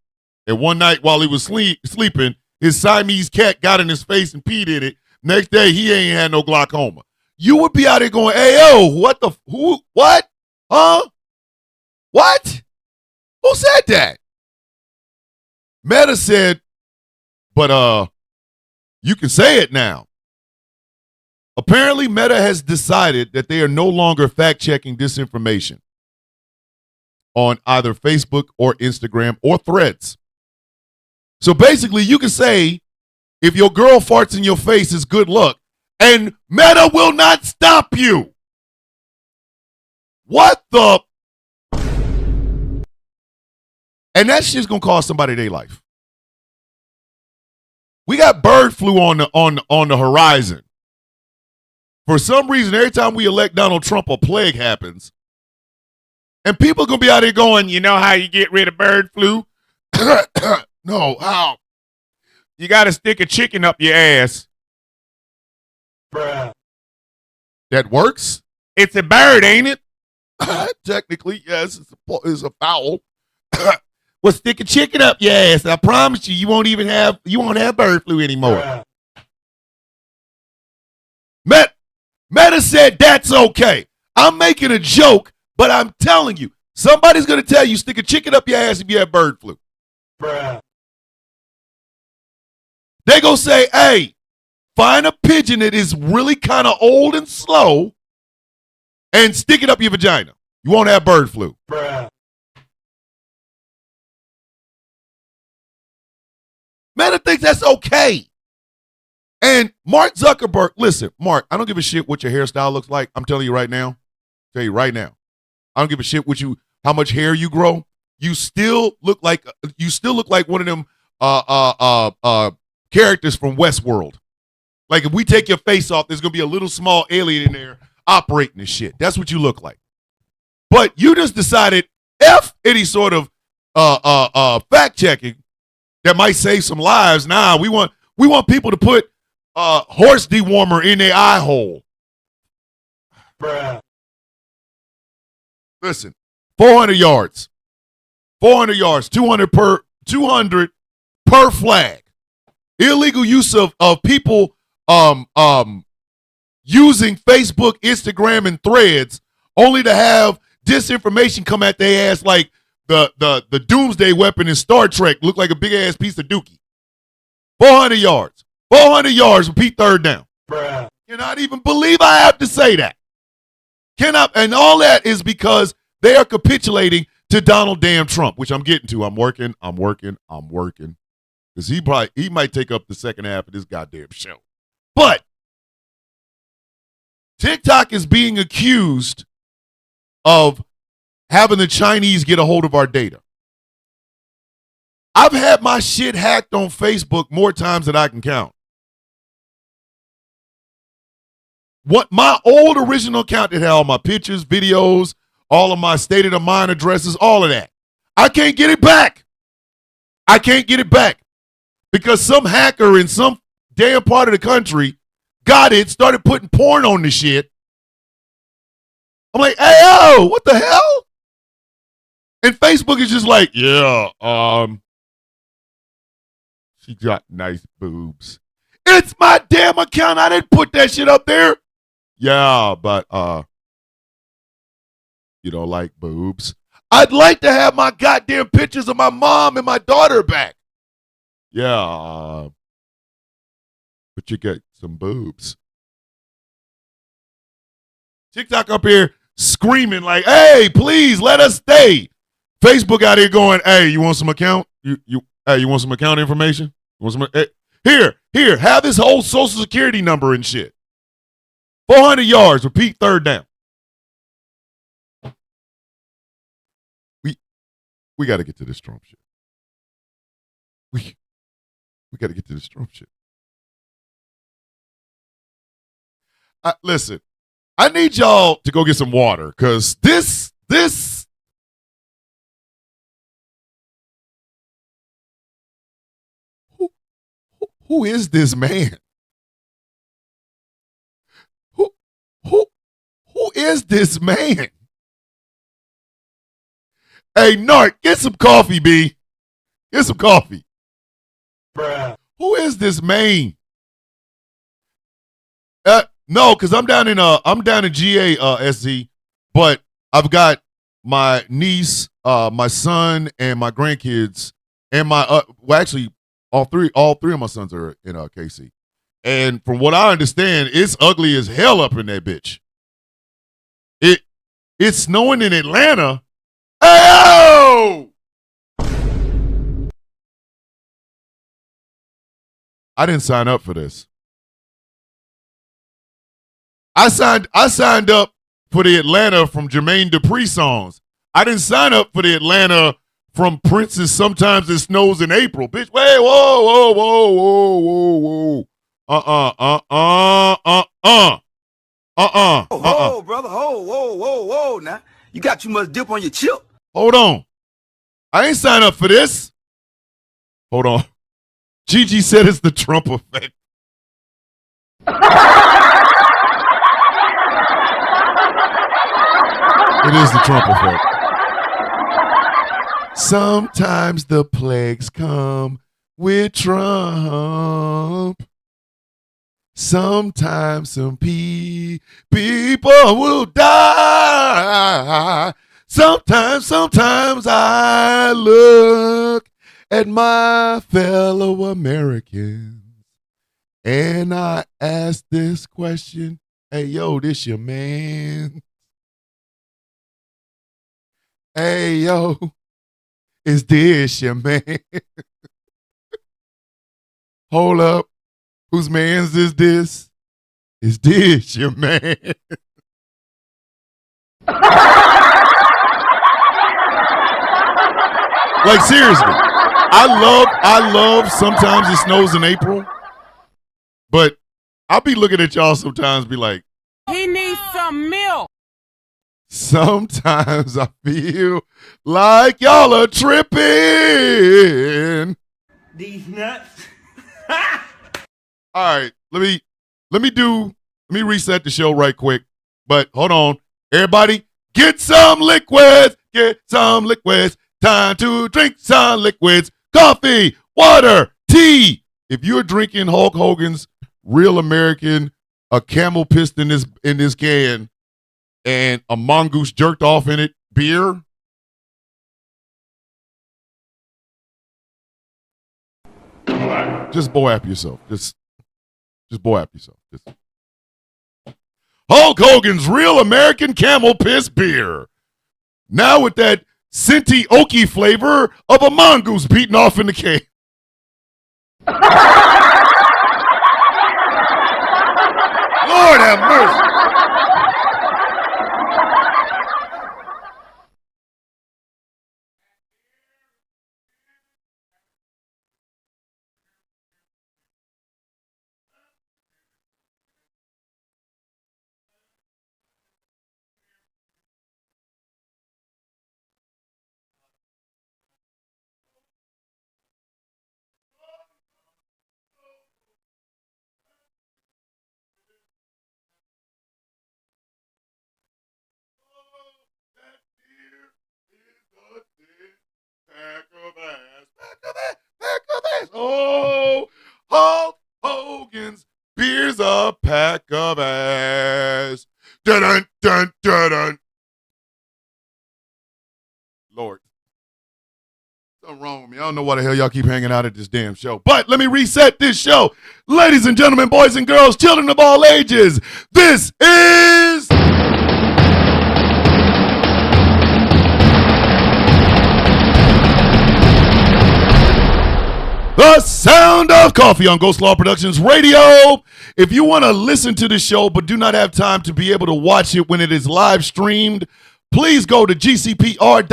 and one night while he was sleeping, his Siamese cat got in his face and peed in it. Next day, he ain't had no glaucoma. You would be out there going, hey, yo, what? Huh? What? Who said that? Meta said, but you can say it now. Apparently, Meta has decided that they are no longer fact-checking disinformation on either Facebook or Instagram or Threads. So basically, you can say, if your girl farts in your face, it's good luck, and Meta will not stop you. What the? And that shit's gonna cost somebody their life. We got bird flu on the horizon. For some reason, every time we elect Donald Trump, a plague happens. And people are going to be out here going, you know how you get rid of bird flu? No, how? You got to stick a chicken up your ass. Bruh. That works? It's a bird, ain't it? Technically, yes, it's a fowl. Well, stick a chicken up your ass. I promise you, you won't have bird flu anymore. Bruh. Meta said that's okay. I'm making a joke, but I'm telling you, somebody's going to tell you, stick a chicken up your ass if you have bird flu. Bruh. They going to say, hey, find a pigeon that is really kind of old and slow and stick it up your vagina. You won't have bird flu. Bruh. Meta thinks that's okay. And Mark Zuckerberg, listen, Mark, I don't give a shit what your hairstyle looks like. I'm telling you right now. Tell you right now. I don't give a shit what you, how much hair you grow. You still look like one of them characters from Westworld. Like if we take your face off, there's gonna be a little small alien in there operating this shit. That's what you look like. But you just decided, F any sort of fact checking that might save some lives. Nah, we want people to put horse dewormer in their eye hole. Bruh. Listen, 400 yards. 400 yards, 200 per flag. Illegal use of people using Facebook, Instagram, and Threads only to have disinformation come at their ass like the doomsday weapon in Star Trek look like a big ass piece of dookie. 400 yards. 400 yards, repeat third down. Bruh. Cannot even believe I have to say that. And all that is because they are capitulating to Donald damn Trump, which I'm getting to. I'm working. Because he might take up the second half of this goddamn show. But TikTok is being accused of having the Chinese get a hold of our data. I've had my shit hacked on Facebook more times than I can count. What my old original account that had all my pictures, videos, all of my state of the mind addresses, all of that. I can't get it back. I can't get it back because some hacker in some damn part of the country got it, started putting porn on the shit. I'm like, hey, yo, what the hell? And Facebook is just like, yeah, she got nice boobs. It's my damn account. I didn't put that shit up there. Yeah, but you don't like boobs. I'd like to have my goddamn pictures of my mom and my daughter back. Yeah, but you get some boobs. TikTok up here screaming like, hey, please let us stay. Facebook out here going, hey, you want some account? You want some account information? You want some? Hey, here, have this whole social security number and shit. 400 yards, repeat third down. We got to get to this Trump shit. We got to get to this Trump shit. Listen, I need y'all to go get some water because this. Who is this man? Who is this man? Hey, Narc, get some coffee, B. Get some coffee. Bruh. Who is this man? No, because I'm down in GA SZ, but I've got my niece, my son, and my grandkids, and my actually all three of my sons are in KC. And from what I understand, it's ugly as hell up in that bitch. It's snowing in Atlanta. Hey-o! I didn't sign up for this. I signed up for the Atlanta from Jermaine Dupri songs. I didn't sign up for the Atlanta from Prince's Sometimes It Snows in April. Bitch, wait, whoa. Oh, brother, whoa. Now, you got too much dip on your chip. Hold on. I ain't signed up for this. Hold on. Gigi said it's the Trump effect. It is the Trump effect. Sometimes the plagues come with Trump. Sometimes some people will die. Sometimes I look at my fellow Americans and I ask this question. Hey, yo, this your man. Hey, yo, is this your man? Hold up. Whose man's is this? Is this your man? Like, seriously. I love sometimes it snows in April, but I'll be looking at y'all sometimes be like, He needs some milk. sometimes I feel like y'all are tripping. These nuts. All right, let me reset the show right quick. But hold on. Everybody, get some liquids. Get some liquids. Time to drink some liquids. Coffee, water, tea. If you're drinking Hulk Hogan's Real American, a camel pissed in this can, and a mongoose jerked off in it, beer. Just boy up yourself. Just boy up yourself. Hulk Hogan's Real American Camel Piss Beer. Now with that Senti Oki flavor of a mongoose beaten off in the can. Lord have mercy. Pack of ass. Oh, Hulk Hogan's beer's a pack of ass. Dun dun dun dun dun. Lord, something wrong with me. I don't know why the hell y'all keep hanging out at this damn show. But let me reset this show. Ladies and gentlemen, boys and girls, children of all ages, this is... The Sound of Coffee on Ghost Law Productions Radio. If you want to listen to the show but do not have time to be able to watch it when it is live streamed, please go to gcpr.live.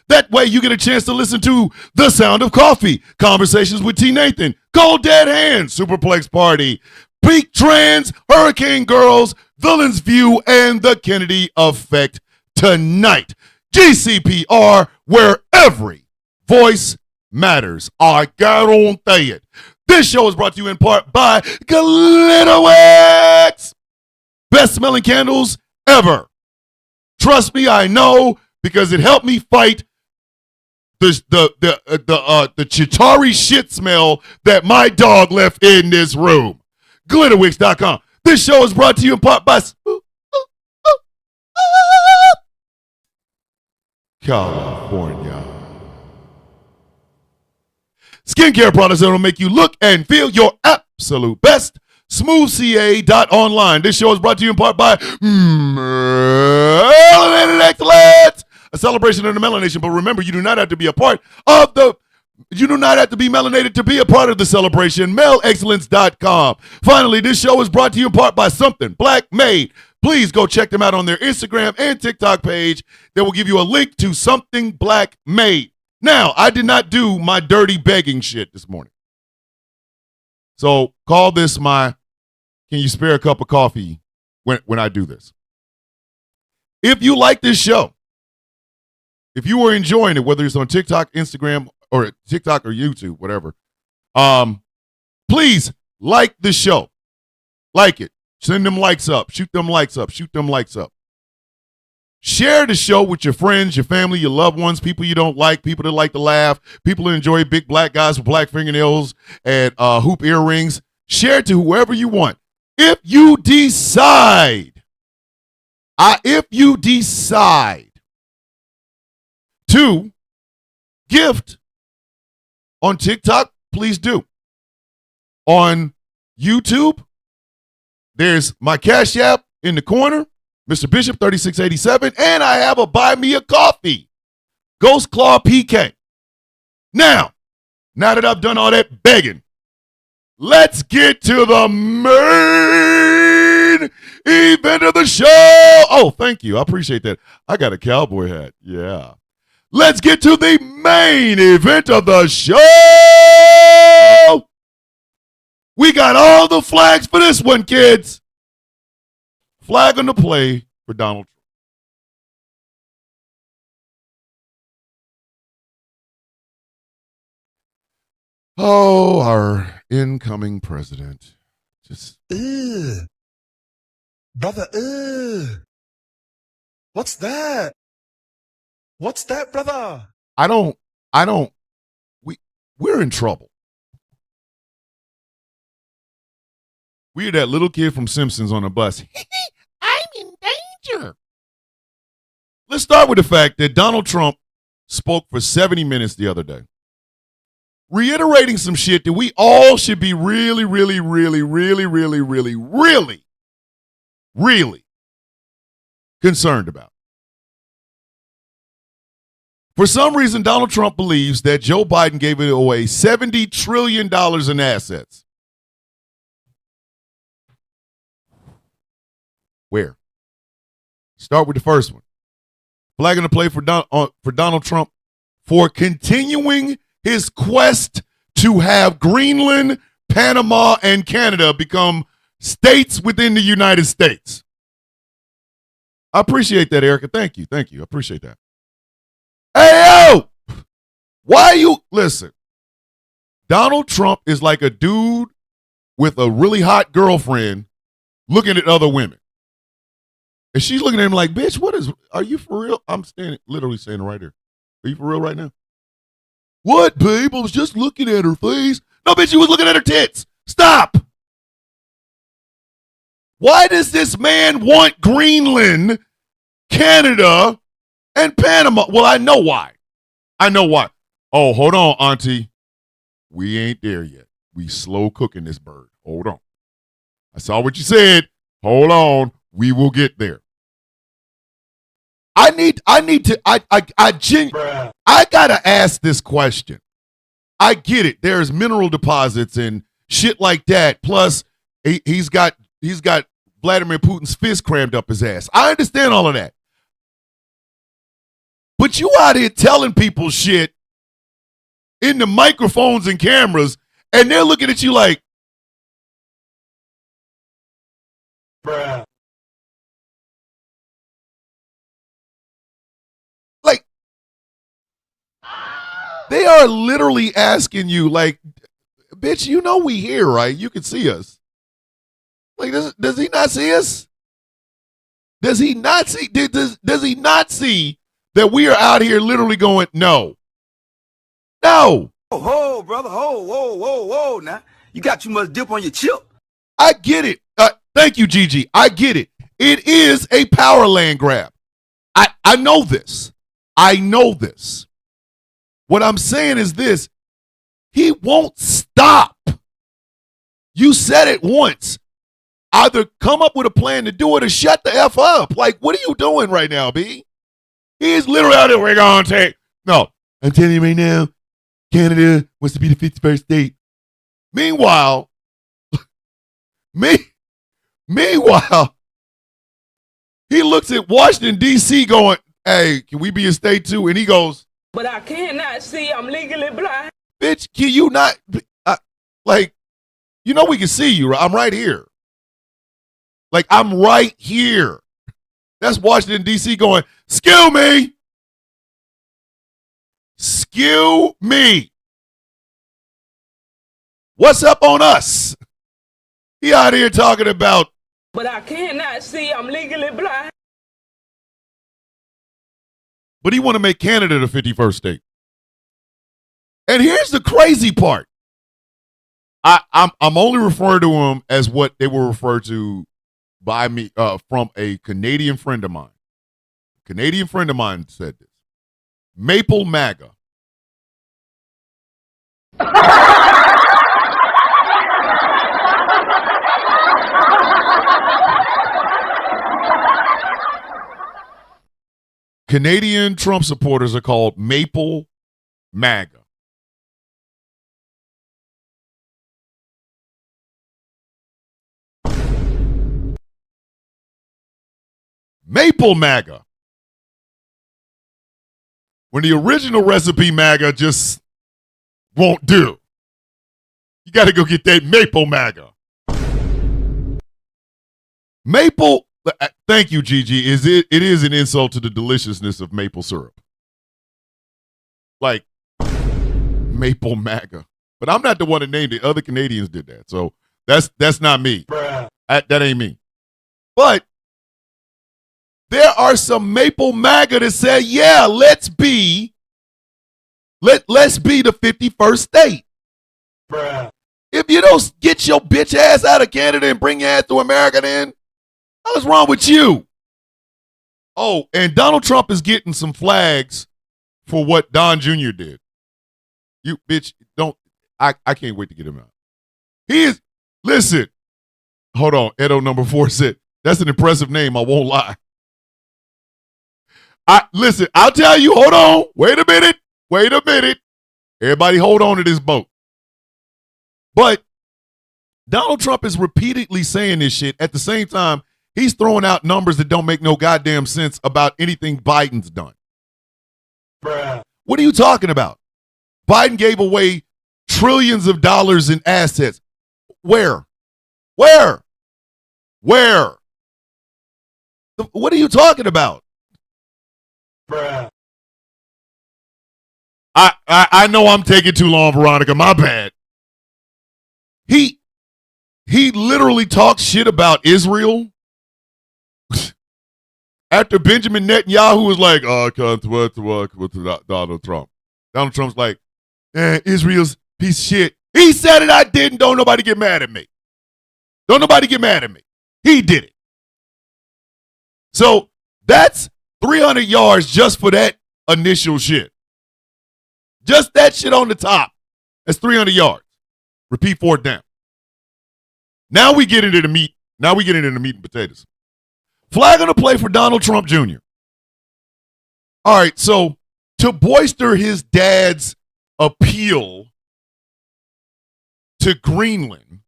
That way you get a chance to listen to The Sound of Coffee, Conversations with T. Nathan, Cold Dead Hands, Superplex Party, Peak Trans, Hurricane Girls, Villain's View, and The Kennedy Effect tonight. GCPR, where every voice matters. I guarantee it. This show is brought to you in part by Glitterwax. Best smelling candles ever. Trust me, I know, because it helped me fight the Chitari shit smell that my dog left in this room. Glitterwix.com. This show is brought to you in part by California. Skincare products that will make you look and feel your absolute best. SmoothCA.online. This show is brought to you in part by Melanated Excellence, a celebration of the melanation. But remember, you do not have to be a part of the. You do not have to be melanated to be a part of the celebration. MelExcellence.com. Finally, this show is brought to you in part by Something Black Made. Please go check them out on their Instagram and TikTok page. They will give you a link to Something Black Made. Now, I did not do my dirty begging shit this morning. So call this my, can you spare a cup of coffee when I do this? If you like this show, if you are enjoying it, whether it's on TikTok, Instagram, or TikTok or YouTube, whatever, please like the show. Like it. Send them likes up. Shoot them likes up. Shoot them likes up. Share the show with your friends, your family, your loved ones, people you don't like, people that like to laugh, people that enjoy big black guys with black fingernails and hoop earrings. Share it to whoever you want. If you decide to gift on TikTok, please do. On YouTube, there's my Cash App in the corner. Mr. Bishop 3687, and I have a Buy Me a Coffee, Ghost Claw PK. Now Now that I've done all that begging, let's get to the main event of the show. Oh, thank you. I appreciate that. I got a cowboy hat. Yeah. Let's get to the main event of the show. We got all the flags for this one, kids. Flag on the play for Donald Trump. Oh, our incoming president. Just Brother, what's that? What's that, brother? We're in trouble. We're that little kid from Simpsons on a bus. I'm in danger. Let's start with the fact that Donald Trump spoke for 70 minutes the other day, reiterating some shit that we all should be really concerned about. For some reason, Donald Trump believes that Joe Biden gave away $70 trillion in assets. Where? Start with the first one. Flag on the play for Donald Trump for continuing his quest to have Greenland, Panama, and Canada become states within the United States. I appreciate that, Erica. Thank you. I appreciate that. Hey, yo! Why you... Listen. Donald Trump is like a dude with a really hot girlfriend looking at other women. And she's looking at him like, bitch, are you for real? I'm literally saying it right here. Are you for real right now? What, babe? I was just looking at her face. No, bitch, you was looking at her tits. Stop. Why does this man want Greenland, Canada, and Panama? Well, I know why. Oh, hold on, auntie. We ain't there yet. We slow cooking this bird. Hold on. I saw what you said. Hold on. We will get there. I gotta ask this question. I get it. There's mineral deposits and shit like that. Plus, he's got Vladimir Putin's fist crammed up his ass. I understand all of that. But you out here telling people shit in the microphones and cameras, and they're looking at you like, Bruh. like, they are literally asking you, like, bitch, you know we here, right? You can see us. Like, does he not see us? Does he not see? Does he not see that we are out here literally going, no. No. Ho, brother, whoa, now. You got too much dip on your chip. I get it. Thank you, Gigi. I get it. It is a power land grab. I know this. What I'm saying is this. He won't stop. You said it once. Either come up with a plan to do it or shut the F up. Like, what are you doing right now, B? He is literally out there, we're going to take. No, I'm telling you right now, Canada wants to be the 51st state. Meanwhile, he looks at Washington, D.C. going, hey, can we be a state too? And he goes, But I cannot see. I'm legally blind. bitch, can you not, like, you know we can see you, right? I'm right here. Like, I'm right here. That's Washington, D.C. going, excuse me. Excuse me. What's up on us? He out here talking about, But I cannot see. I'm legally blind. but he want to make Canada the 51st state. And here's the crazy part. I'm only referring to him as what they were referred to by me from a Canadian friend of mine. A Canadian friend of mine said this. Maple MAGA. Canadian Trump supporters are called Maple MAGA. Maple MAGA. When the original recipe MAGA just won't do. You got to go get that maple MAGA. Maple, thank you, Gigi. It is an insult to the deliciousness of maple syrup. Like, maple MAGA. But I'm not the one that named it. Other Canadians did that. So that's not me. That ain't me. But there are some maple MAGA that say, yeah, let's be the 51st state. If you don't get your bitch ass out of Canada and bring your ass to America, then what's wrong with you? Oh, and Donald Trump is getting some flags for what Don Jr. did. You bitch, don't. I can't wait to get him out. He is. Listen. Hold on. Edo number 4 said that's an impressive name. I won't lie. Listen. I'll tell you. Hold on. Wait a minute. Everybody, hold on to this boat. But Donald Trump is repeatedly saying this shit. At the same time, he's throwing out numbers that don't make no goddamn sense about anything Biden's done. What are you talking about? Biden gave away trillions of dollars in assets. Where? What are you talking about? I know I'm taking too long, Veronica. My bad. He literally talks shit about Israel after Benjamin Netanyahu was like, with Donald Trump. Donald Trump's like, Israel's piece of shit. He said it, I didn't. Don't nobody get mad at me. He did it. So that's 300 yards just for that initial shit. Just that shit on the top. That's 300 yards. Repeat 4th down. Now we get into the meat. And potatoes. Flag on the play for Donald Trump Jr. All right, so to bolster his dad's appeal to Greenland,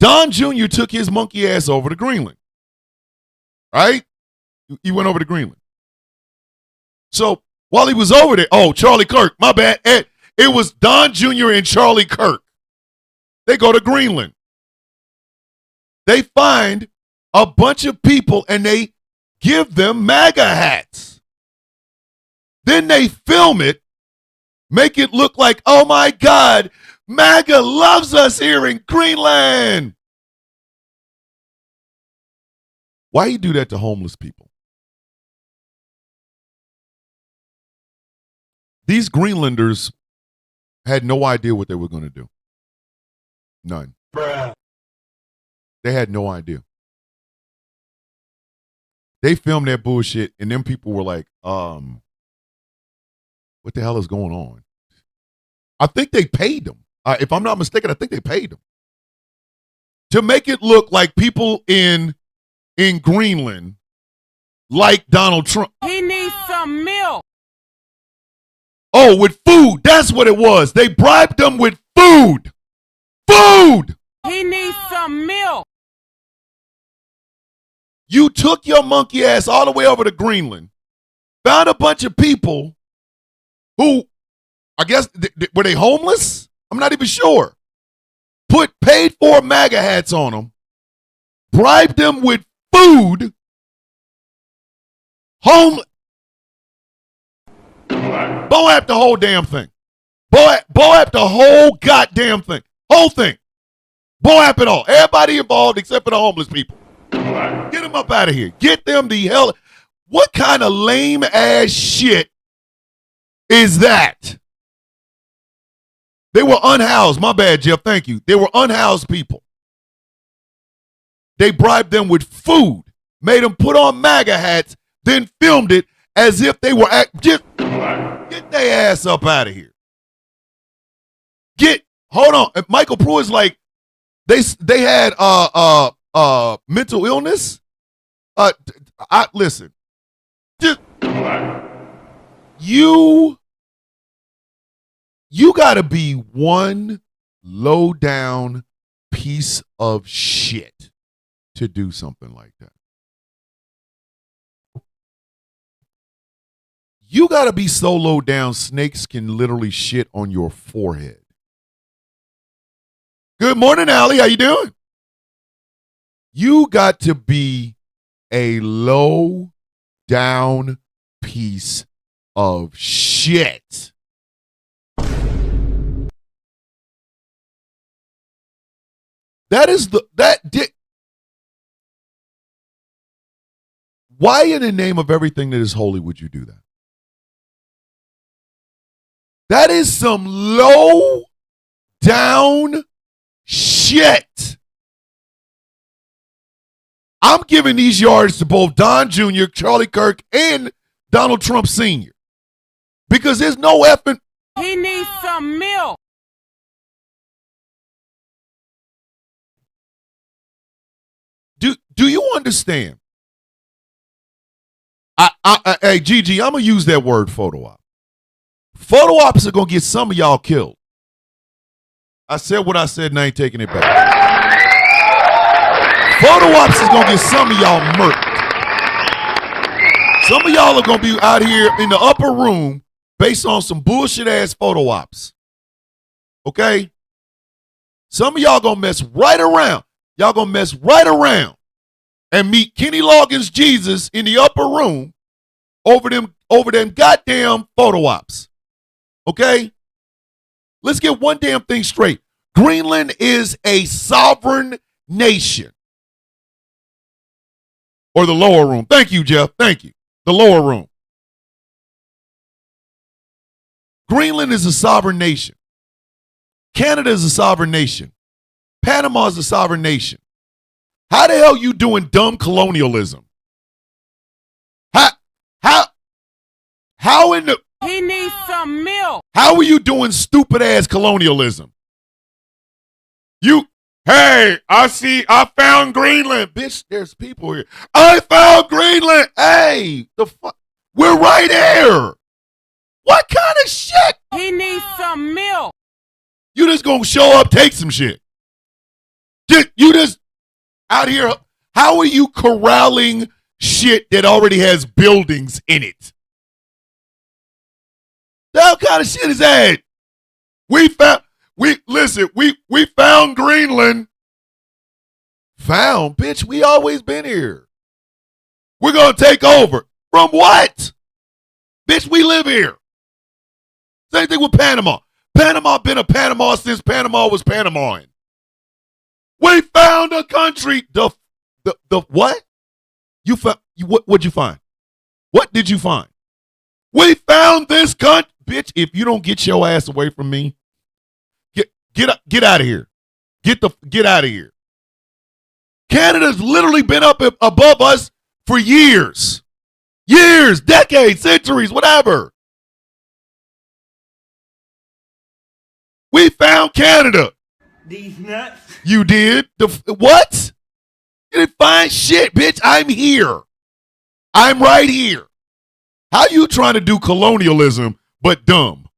Don Jr. took his monkey ass over to Greenland. Right? He went over to Greenland. So while he was over there, Charlie Kirk, my bad. It was Don Jr. and Charlie Kirk. They go to Greenland. They find a bunch of people and they give them MAGA hats. Then they film it, make it look like, oh my God, MAGA loves us here in Greenland. Why you do that to homeless people? These Greenlanders had no idea what they were going to do. None. They had no idea. They filmed that bullshit, and them people were like, what the hell is going on? I think they paid them. If I'm not mistaken, I think they paid them to make it look like people in Greenland like Donald Trump. He needs some milk. Oh, with food. That's what it was. They bribed them with food. Food! He needs some milk. You took your monkey ass all the way over to Greenland, found a bunch of people who, I guess, were they homeless? I'm not even sure. Paid for MAGA hats on them, bribed them with food, Boap the whole damn thing. Boap the whole goddamn thing. Whole thing. Boap it all. Everybody involved except for the homeless people. Get them up out of here. Get them the hell. What kind of lame ass shit is that? They were unhoused. My bad, Jeff. Thank you. They were unhoused people. They bribed them with food, made them put on MAGA hats, then filmed it as if they were just get their ass up out of here. Hold on. Michael Pruitt's like they had mental illness. Listen. Just you got to be one low down piece of shit to do something like that. You got to be so low down, snakes can literally shit on your forehead. Good morning, Allie. How you doing? You got to be a low down piece of shit. Why in the name of everything that is holy would you do that? That is some low down shit. I'm giving these yards to both Don Jr., Charlie Kirk, and Donald Trump Sr. Because there's no effing. He needs some milk. Do you understand? Hey, Gigi, I'm going to use that word photo op. Photo ops are going to get some of y'all killed. I said what I said and I ain't taking it back. Photo ops is going to get some of y'all murked. Some of y'all are going to be out here in the upper room based on some bullshit ass photo ops. Okay? Some of y'all going to mess right around. Y'all going to mess right around and meet Kenny Loggins Jesus in the upper room over them goddamn photo ops. Okay? Let's get one damn thing straight. Greenland is a sovereign nation. Or the lower room. Thank you, Jeff. Thank you. The lower room. Greenland is a sovereign nation. Canada is a sovereign nation. Panama is a sovereign nation. How the hell you doing dumb colonialism? How in the... He needs some milk. How are you doing stupid ass colonialism? Hey, I found Greenland. Bitch, there's people here. I found Greenland. Hey, the fuck? We're right here. What kind of shit? He needs some milk. You just gonna show up, take some shit. You just out here. How are you corralling shit that already has buildings in it? That kind of shit is that? We found Greenland. Found, bitch, we always been here. We're gonna take over. From what? Bitch, we live here. Same thing with Panama. Panama been a Panama since Panama was Panamaing. We found a country. The what? You found what'd you find? What did you find? We found this country. Bitch, if you don't get your ass away from me, get out of here. Get out of here. Canada's literally been up above us for years. Years, decades, centuries, whatever. We found Canada. These nuts. You did? What? You didn't find shit, bitch. I'm here. I'm right here. How you trying to do colonialism but dumb?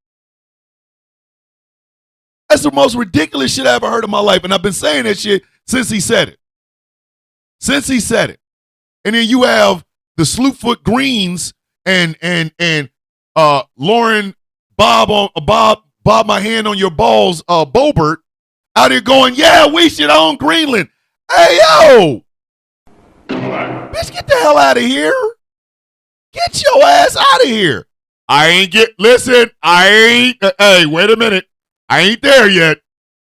That's the most ridiculous shit I ever heard in my life. And I've been saying that shit since he said it. Since he said it. And then you have the Slewfoot Greens and Lauren Bob my hand on your balls, Bobert, out here going, yeah, we should own Greenland. Hey, yo! Bitch, get the hell out of here. Get your ass out of here. Hey, wait a minute. I ain't there yet.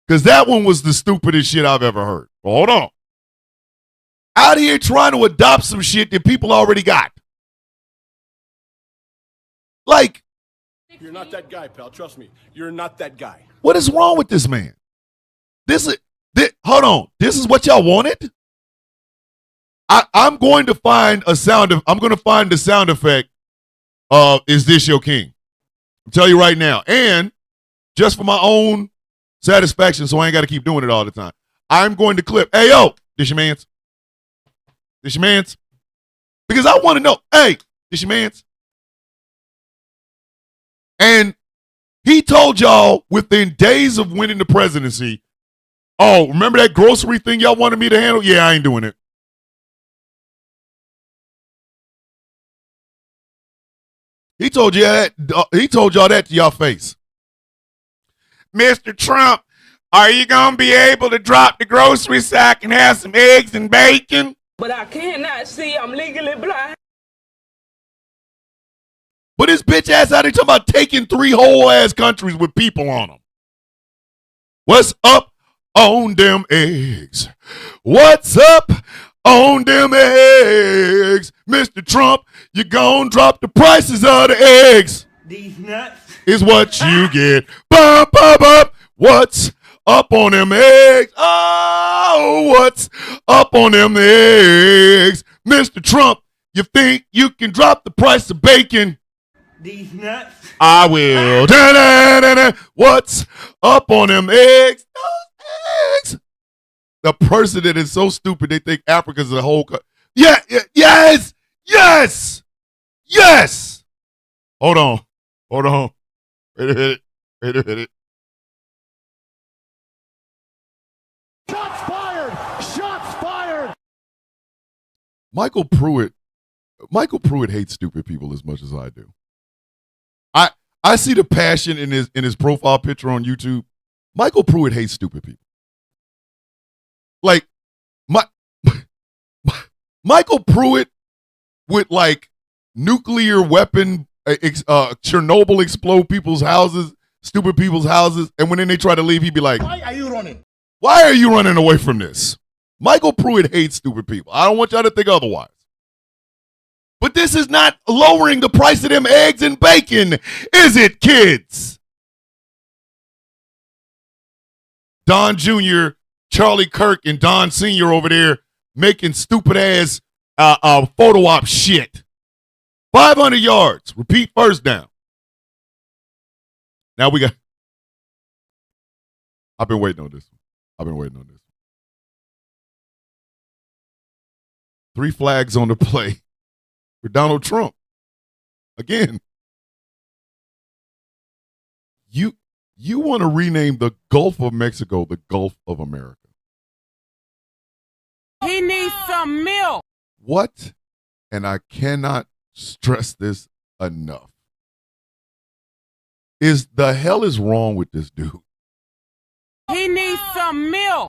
Because that one was the stupidest shit I've ever heard. Hold on. Out here trying to adopt some shit that people already got. Like, You're not that guy, pal. Trust me. You're not that guy. what is wrong with this man? Hold on. This is what y'all wanted? I'm going to find the sound effect of Is This Your King? I'll tell you right now. And just for my own satisfaction, so I ain't got to keep doing it all the time, I'm going to clip. Hey, yo, this your mans? This your mans? Because I want to know, hey, this your mans? And he told y'all within days of winning the presidency, oh, remember that grocery thing y'all wanted me to handle? Yeah, I ain't doing it. He told you that. He told y'all that to your face. Mr. Trump, are you going to be able to drop the grocery sack and have some eggs and bacon? But I cannot see. I'm legally blind. But his bitch ass out here talking about taking 3 whole ass countries with people on them. What's up on them eggs? What's up on them eggs? Mr. Trump, you gon' drop the prices of the eggs. These nuts. Is what you get. Bum, bum, bum. What's up on them eggs? Oh, what's up on them eggs? Mr. Trump, you think you can drop the price of bacon? These nuts. I will. Da-da-da-da. What's up on them eggs? Those eggs. The person that is so stupid they think Africa's a whole. Yes. Hold on. Wait a minute. Shots fired! Michael Pruitt hates stupid people as much as I do. I see the passion in his profile picture on YouTube. Michael Pruitt hates stupid people. Like Michael Pruitt with like nuclear weapon Chernobyl explode people's houses, stupid people's houses, and when then they try to leave, he'd be like, Why are you running? Why are you running away from this? Michael Pruitt hates stupid people. I don't want y'all to think otherwise. But this is not lowering the price of them eggs and bacon, is it, kids? Don Jr., Charlie Kirk, and Don Sr. over there making stupid ass photo op shit. 500 yards. Repeat first down. Now we got. I've been waiting on this. 3 flags on the play for Donald Trump. Again, you want to rename the Gulf of Mexico the Gulf of America. He needs some milk. What? And I cannot stress this enough. The hell is wrong with this dude? He needs some milk.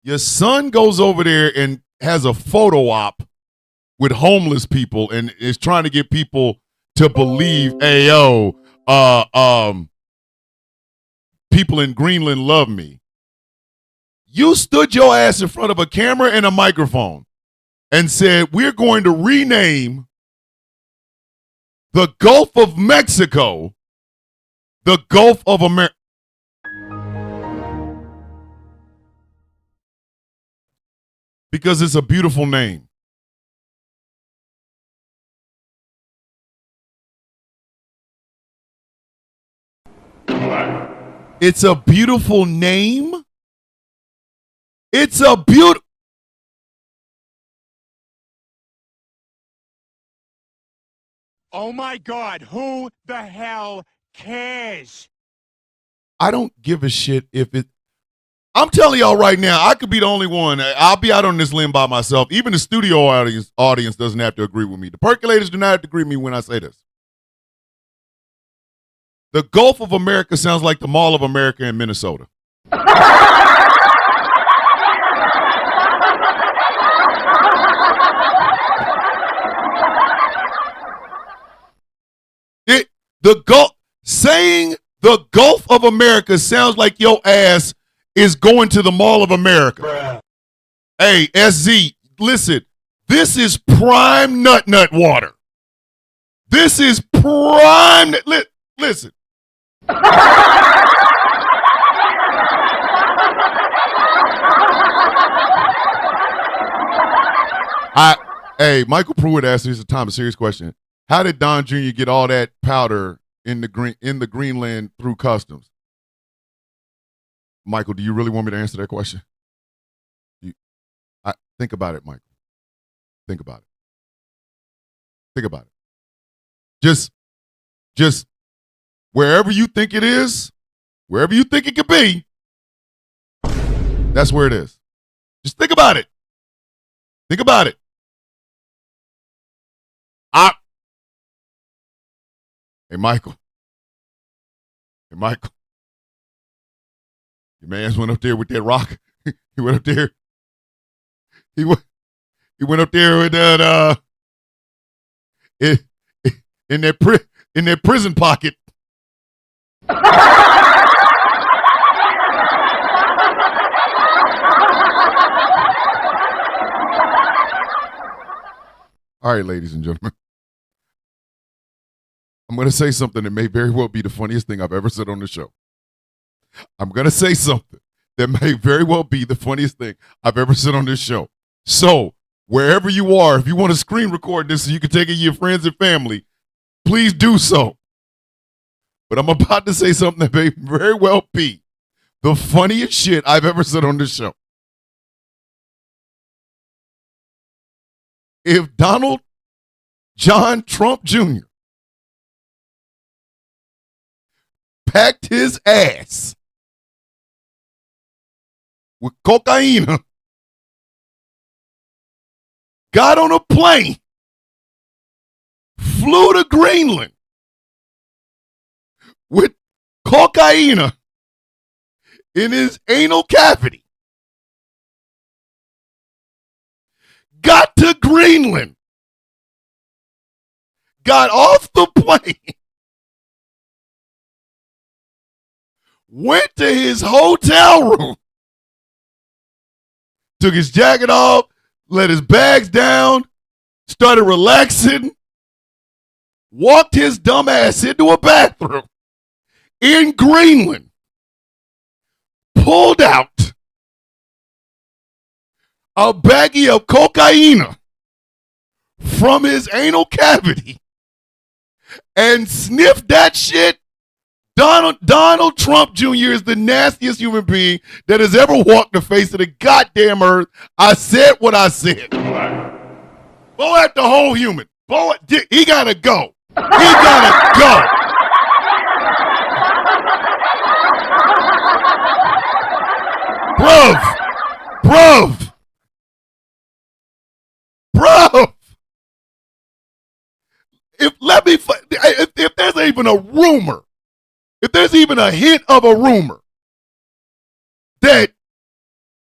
Your son goes over there and has a photo op with homeless people and is trying to get people to believe, people in Greenland love me. You stood your ass in front of a camera and a microphone and said, we're going to rename the Gulf of Mexico the Gulf of America. Because it's a beautiful name. It's a beautiful name. It's a beautiful. Oh my God, who the hell cares? I don't give a shit if it. I'm telling y'all right now, I could be the only one. I'll be out on this limb by myself. Even the studio audience doesn't have to agree with me. The percolators do not have to agree with me when I say this. The Gulf of America sounds like the Mall of America in Minnesota. Saying the Gulf of America sounds like your ass is going to the Mall of America. Bruh. Hey, SZ, listen. This is prime nut water. This is prime. Listen. Hey, Michael Pruitt asked me this time a serious question. How did Don Jr. get all that powder in the Greenland through customs? Michael, do you really want me to answer that question? Think about it, Michael. Think about it. Just wherever you think it is, wherever you think it could be, that's where it is. Just think about it. Hey, Michael. Hey, Michael. Your man's went up there with that rock. He went up there. He went up there with that in that prison pocket. All right, ladies and gentlemen. I'm going to say something that may very well be the funniest thing I've ever said on the show. I'm going to say something that may very well be the funniest thing I've ever said on this show. So, wherever you are, if you want to screen record this so you can take it to your friends and family, please do so. But I'm about to say something that may very well be the funniest shit I've ever said on this show. If Donald John Trump Jr. packed his ass with cocaine, got on a plane, flew to Greenland with cocaine in his anal cavity, got to Greenland, got off the plane, went to his hotel room, took his jacket off, let his bags down, started relaxing, walked his dumb ass into a bathroom in Greenland, pulled out a baggie of cocaine from his anal cavity and sniffed that shit. Donald Trump Jr. is the nastiest human being that has ever walked the face of the goddamn earth. I said what I said. Blow at the whole human. Blow it. He gotta go. He gotta go. Bruv. If there's even a rumor, if there's even a hint of a rumor that,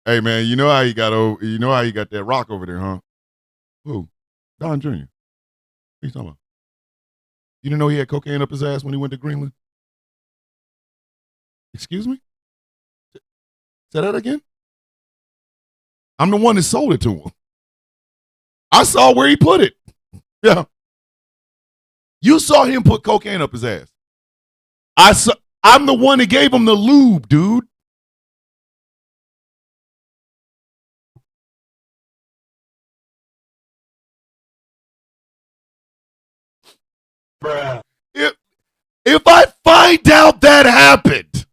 hey man, you know how you got that rock over there, huh? Who? Don Jr. What are you talking about? You didn't know he had cocaine up his ass when he went to Greenland? Excuse me? Say that again? I'm the one that sold it to him. I saw where he put it. Yeah. You saw him put cocaine up his ass. I'm the one that gave him the lube, dude. Bruh. If I find out that happened,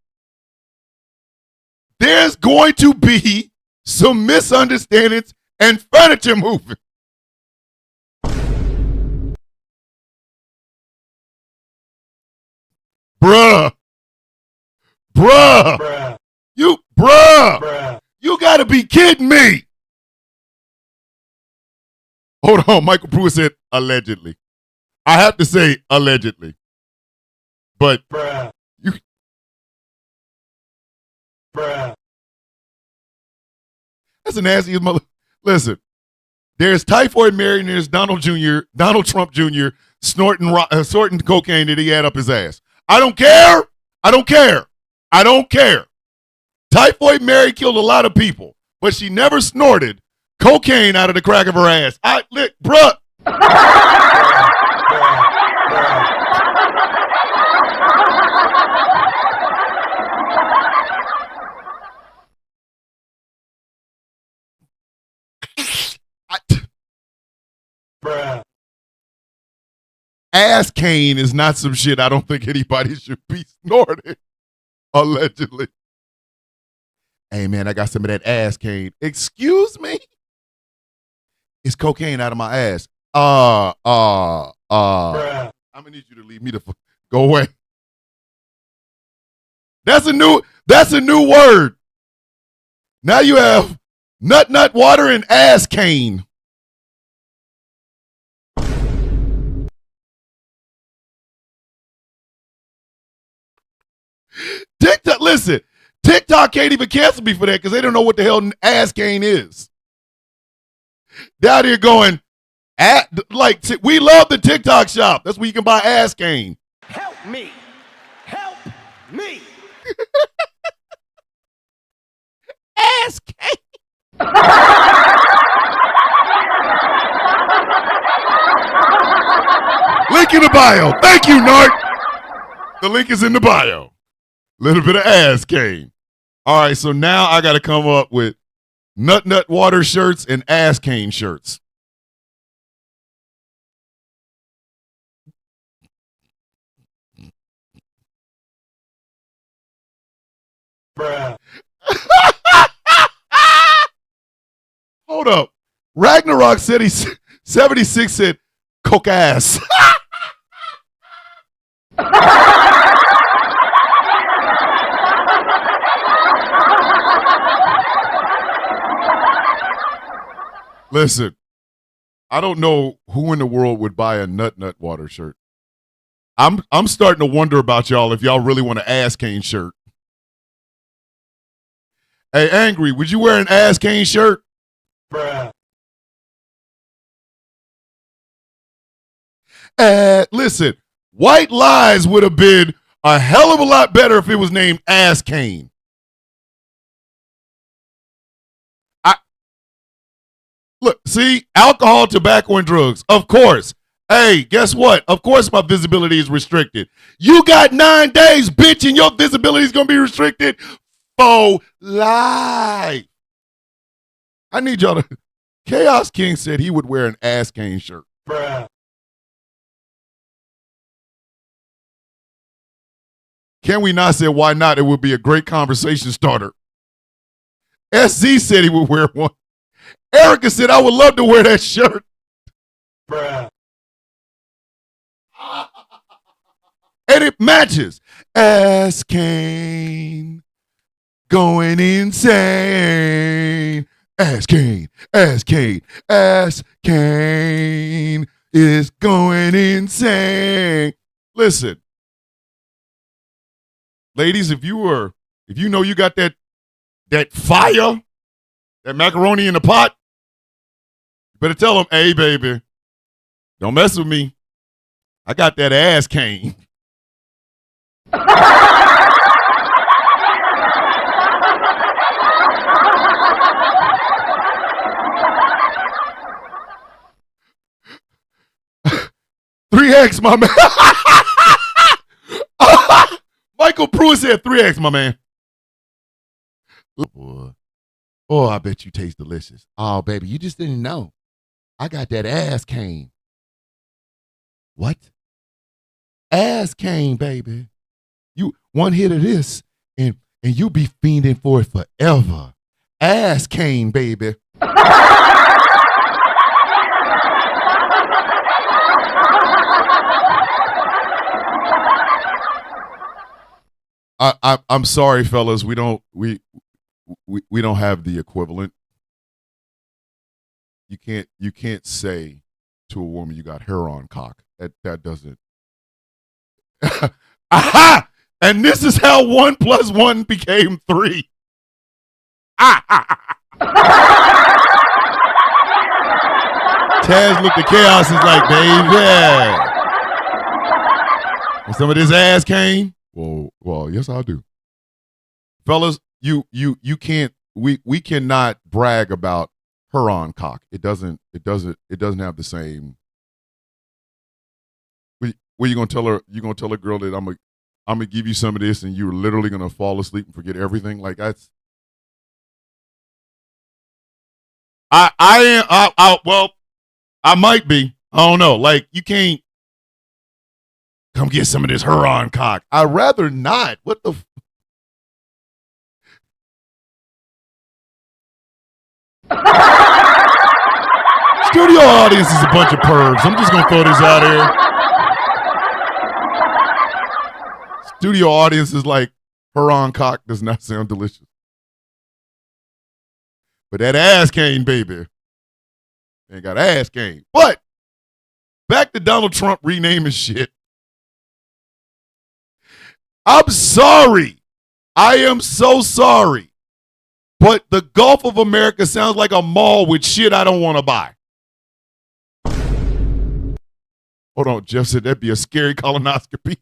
there's going to be some misunderstandings and furniture moving. Bruh. You gotta be kidding me. Hold on, Michael Pruitt said allegedly. I have to say allegedly. But you. That's a nasty mother. Listen, there's Typhoid Mary and there's Donald Trump Jr. snorting cocaine that he had up his ass. I don't care. Typhoid Mary killed a lot of people, but she never snorted cocaine out of the crack of her ass. Bruh. Ass cane is not some shit I don't think anybody should be snorting. Allegedly. Hey man, I got some of that ass cane. Excuse me? It's cocaine out of my ass. I'm gonna need you to leave me the go away. That's a new word. Now you have nut water and ass cane. TikTok, listen, TikTok can't even cancel me for that because they don't know what the hell ass cane is. They're out here going, we love the TikTok shop. That's where you can buy ass cane. Help me. Help me. Ass cane. Link in the bio. Thank you, Nart. The link is in the bio. Little bit of ass cane. All right, so now I got to come up with nut water shirts and ass cane shirts. Bruh. Hold up. Ragnarok said 76 said cook ass. Listen, I don't know who in the world would buy a nut water shirt. I'm starting to wonder about y'all if y'all really want an ass cane shirt. Hey, Angry, would you wear an ass cane shirt? Bruh. Listen, White Lies would have been a hell of a lot better if it was named Ass Cane. Look, see, alcohol, tobacco, and drugs. Of course. Hey, guess what? Of course my visibility is restricted. You got 9 days, bitch, and your visibility is going to be restricted for life. I need y'all to... Chaos King said he would wear an ass cane shirt. Bruh. Can we not say why not? It would be a great conversation starter. SZ said he would wear one. Erica said, I would love to wear that shirt. Bruh. And it matches. Ass cane. Going insane. Ass cane. Ass cane. Ass cane is going insane. Listen. Ladies, if you know you got that fire, that macaroni in the pot, you better tell them, hey, baby, don't mess with me. I got that ass cane. Three X, my man. Michael Pruitt said 3X, my man. Oh, I bet you taste delicious. Oh, baby, you just didn't know. I got that ass cane. What? Ass cane, baby. You one hit of this, and you be fiending for it forever. Ass cane, baby. I'm sorry, fellas. We don't have the equivalent. You can't say to a woman you got hair on cock. That doesn't. Aha! And this is how 1 + 1 became 3. Taz looked at Chaos and is like, baby. And some of this ass came. Well, yes, I do. Fellas, you can't. We cannot brag about her on cock. It doesn't have the same. What you gonna tell her? You gonna tell a girl that I'm gonna give you some of this, and you're literally gonna fall asleep and forget everything? Like that's. Well, I might be. I don't know. Like you can't. Come get some of this her on cock. I'd rather not. What the? Studio audience is a bunch of pervs. I'm just gonna throw this out here. Studio audience is like her on cock does not sound delicious. But that ass cane, baby. Ain't got ass cane. But back to Donald Trump renaming shit. I'm sorry. I am so sorry. But the Gulf of America sounds like a mall with shit I don't want to buy. Hold on, Jeff said that'd be a scary colonoscopy.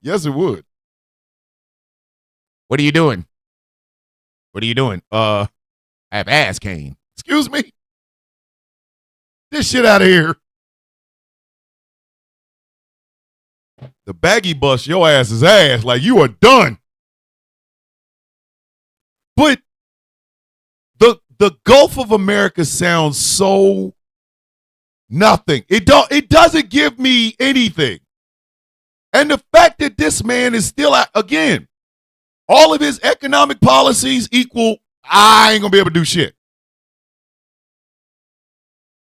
Yes, it would. What are you doing? What are you doing? I have ass cane. Excuse me? This shit out of here. The baggy bust your ass's ass like you are done. But the Gulf of America sounds so nothing. It doesn't give me anything. And the fact that this man is still out, again, all of his economic policies equal, I ain't gonna be able to do shit.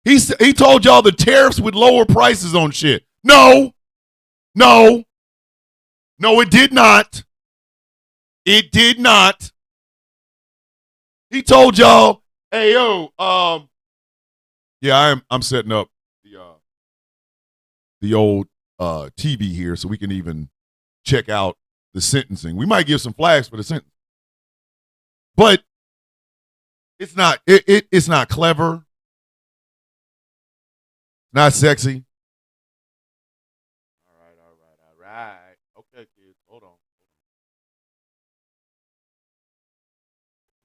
He told y'all the tariffs would lower prices on shit. No, it did not. It did not. He told y'all, hey yo, yeah, I'm setting up the old TV here so we can even check out the sentencing. We might give some flags for the sentence, but it's not. It's not clever. Not sexy. All right. Okay, kids, hold on.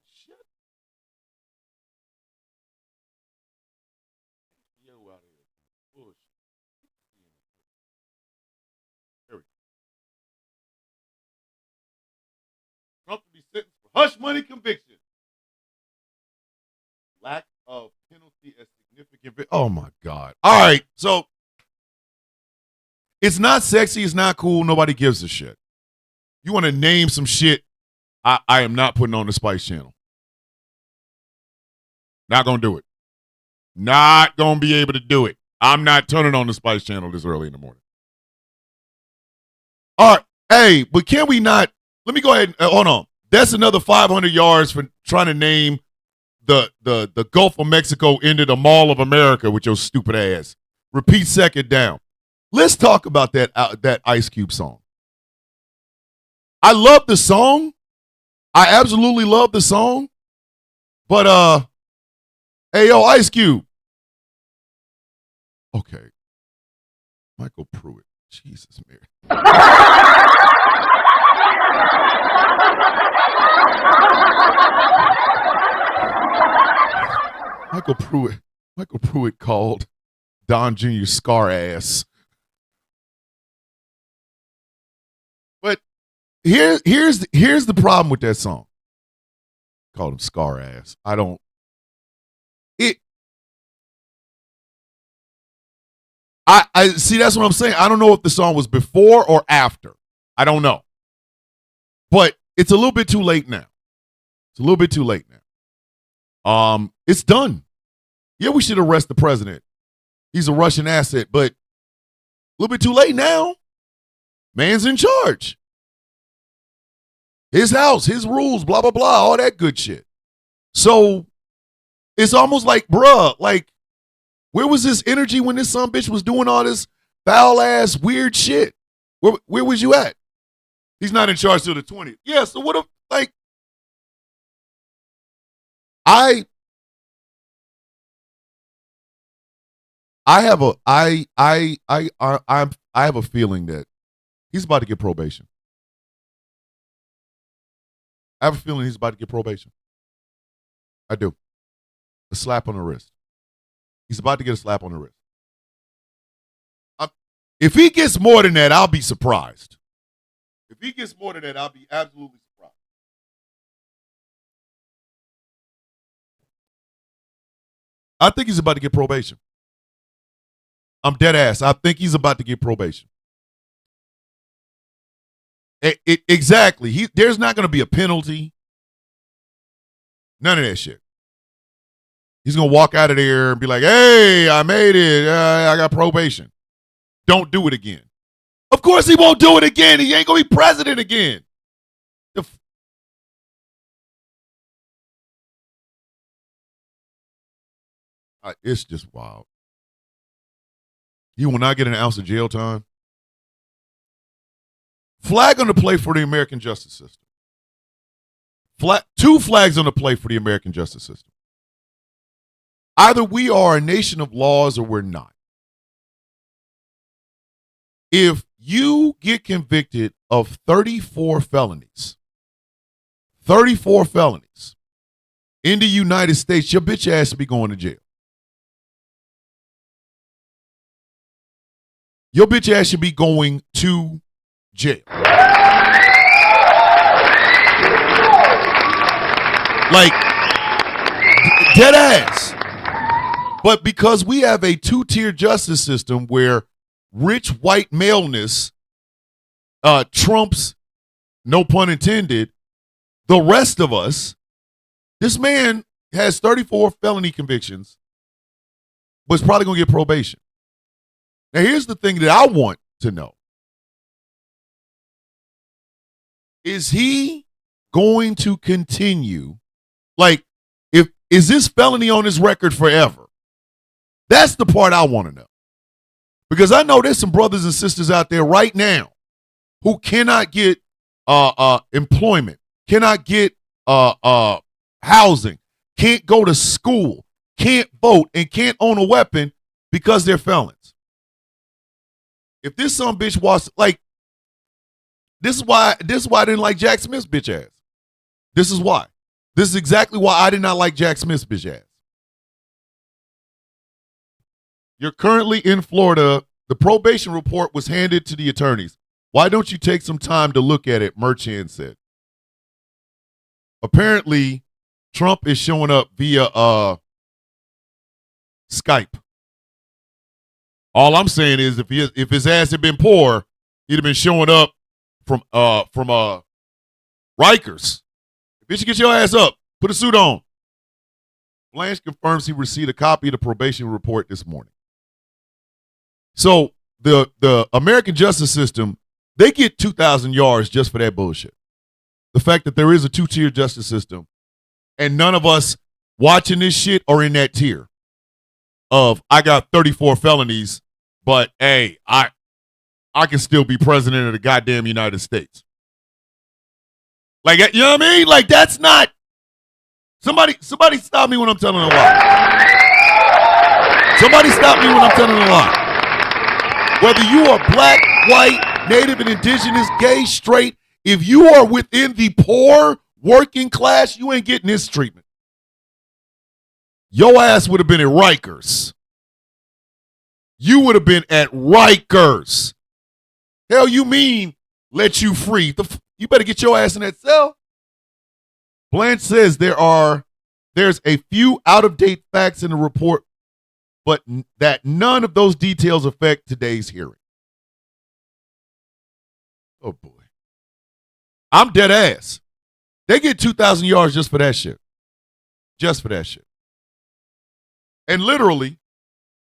Shit. Yo, out here. Bullshit. There we go. Trump to be sentenced for hush money conviction. Lack of penalty as significant. Oh my God. All right. So it's not sexy. It's not cool. Nobody gives a shit. You want to name some shit I am not putting on the Spice Channel. Not going to do it. Not going to be able to do it. I'm not turning on the Spice Channel this early in the morning. All right. Hey, but can we not? Let me go ahead and hold on. That's another 500 yards for trying to name the Gulf of Mexico into the Mall of America with your stupid ass. Repeat second down. Let's talk about that Ice Cube song. I love the song. I absolutely love the song. But hey yo, Ice Cube. Okay. Michael Pruitt. Jesus, Mary. Michael Pruitt called Don Jr. scar ass. But here's the problem with that song. Called him scar ass. I see, that's what I'm saying. I don't know if the song was before or after. I don't know. But it's a little bit too late now. It's a little bit too late now. It's done. Yeah, we should arrest the president. He's a Russian asset, but a little bit too late now. Man's in charge. His house, his rules, blah, blah, blah, all that good shit. So it's almost like, bruh, like, where was this energy when this son bitch was doing all this foul ass weird shit? Where was you at? He's not in charge till the 20th. Yeah, so what if, like, I have a feeling that he's about to get probation. I have a feeling he's about to get probation. I do. A slap on the wrist. He's about to get a slap on the wrist. If he gets more than that, I'll be surprised. If he gets more than that, I'll be absolutely surprised. I think he's about to get probation. I'm dead ass. I think he's about to get probation. Exactly. There's not going to be a penalty. None of that shit. He's going to walk out of there and be like, hey, I made it. I got probation. Don't do it again. Of course he won't do it again. He ain't going to be president again. It's just wild. He will not get an ounce of jail time. Flag on the play for the American justice system. Two flags on the play for the American justice system. Either we are a nation of laws or we're not. If you get convicted of 34 felonies in the United States, your bitch ass should be going to jail. Your bitch ass should be going to jail. Like, dead ass. But because we have a two-tier justice system where rich white maleness trumps, no pun intended, the rest of us, this man has 34 felony convictions, but is probably going to get probation. Now, here's the thing that I want to know. Is he going to continue? Like, is this felony on his record forever? That's the part I want to know. Because I know there's some brothers and sisters out there right now who cannot get employment, cannot get housing, can't go to school, can't vote, and can't own a weapon because they're felons. If this son bitch was like, this is why I didn't like Jack Smith's bitch ass. This is why. This is exactly why I did not like Jack Smith's bitch ass. You're currently in Florida. The probation report was handed to the attorneys. Why don't you take some time to look at it? Merchant said. Apparently, Trump is showing up via Skype. All I'm saying is if his ass had been poor, he'd have been showing up from Rikers. Bitch, get your ass up. Put a suit on. Blanche confirms he received a copy of the probation report this morning. So the American justice system, they get 2,000 yards just for that bullshit. The fact that there is a two-tier justice system and none of us watching this shit are in that tier of I got 34 felonies, but hey, I can still be president of the goddamn United States. Like, you know what I mean? Like, that's not. Somebody stop me when I'm telling a lie. Somebody stop me when I'm telling a lie. Whether you are black, white, native and indigenous, gay, straight, if you are within the poor working class, you ain't getting this treatment. Your ass would have been at Rikers. You would have been at Rikers. Hell, you mean let you free? You better get your ass in that cell. Blanche says there's a few out-of-date facts in the report, but that none of those details affect today's hearing. Oh, boy. I'm dead ass. They get 2,000 yards just for that shit. Just for that shit. And literally,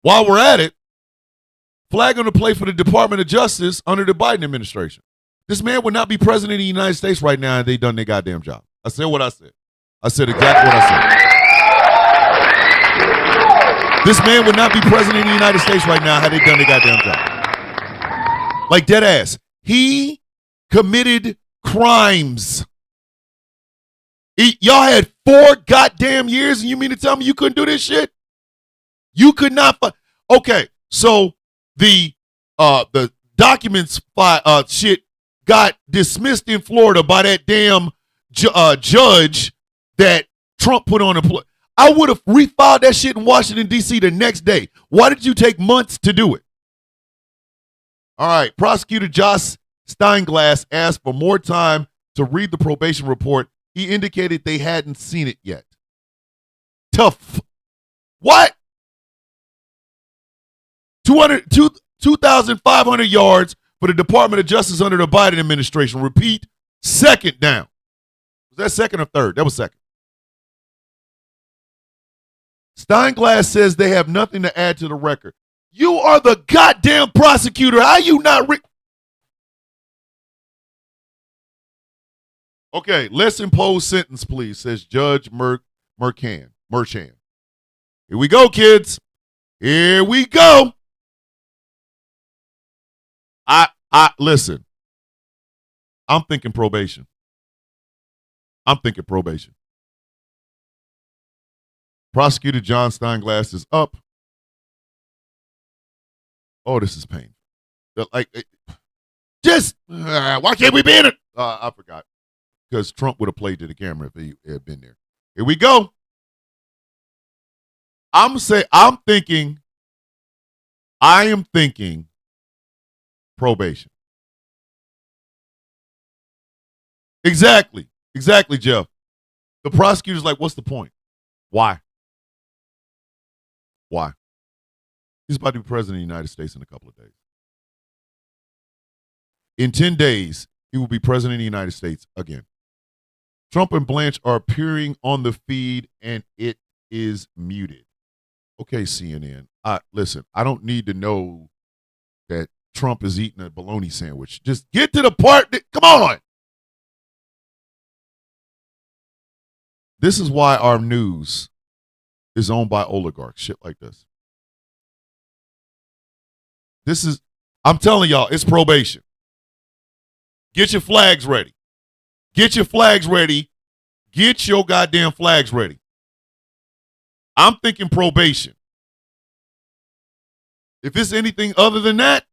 while we're at it, flag on the play for the Department of Justice under the Biden administration. This man would not be president of the United States right now and they done their goddamn job. I said what I said. I said exactly what I said. This man would not be president of the United States right now had they done their goddamn job. Like, dead ass. He committed crimes. Y'all had 4 goddamn years and you mean to tell me you couldn't do this shit? You could not. Okay, so the documents shit got dismissed in Florida by that damn judge that Trump put on a I would have refiled that shit in Washington, D.C. the next day. Why did you take months to do it? All right, Prosecutor Josh Steinglass asked for more time to read the probation report. He indicated they hadn't seen it yet. Tough. What? 2,500 yards for the Department of Justice under the Biden administration. Repeat, second down. Was that second or third? That was second. Steinglass says they have nothing to add to the record. You are the goddamn prosecutor. How you not Okay, let's impose sentence, please, says Judge Merchan. Here we go, kids. Here we go. I listen. I'm thinking probation. I'm thinking probation. Prosecutor John Steinglass is up. Oh, this is pain. Like, why can't we be in it? I forgot. Because Trump would have played to the camera if he had been there. Here we go. I am thinking probation. Exactly, Jeff. The prosecutor's like, what's the point? Why? He's about to be president of the United States in a couple of days. In 10 days, he will be president of the United States again. Trump and Blanche are appearing on the feed, and it is muted. Okay, CNN. Listen, I don't need to know that Trump is eating a bologna sandwich. Just get to the part. Come on. This is why our news is owned by oligarchs. Shit like this. I'm telling y'all, it's probation. Get your flags ready. Get your flags ready. Get your goddamn flags ready. I'm thinking probation. If it's anything other than that,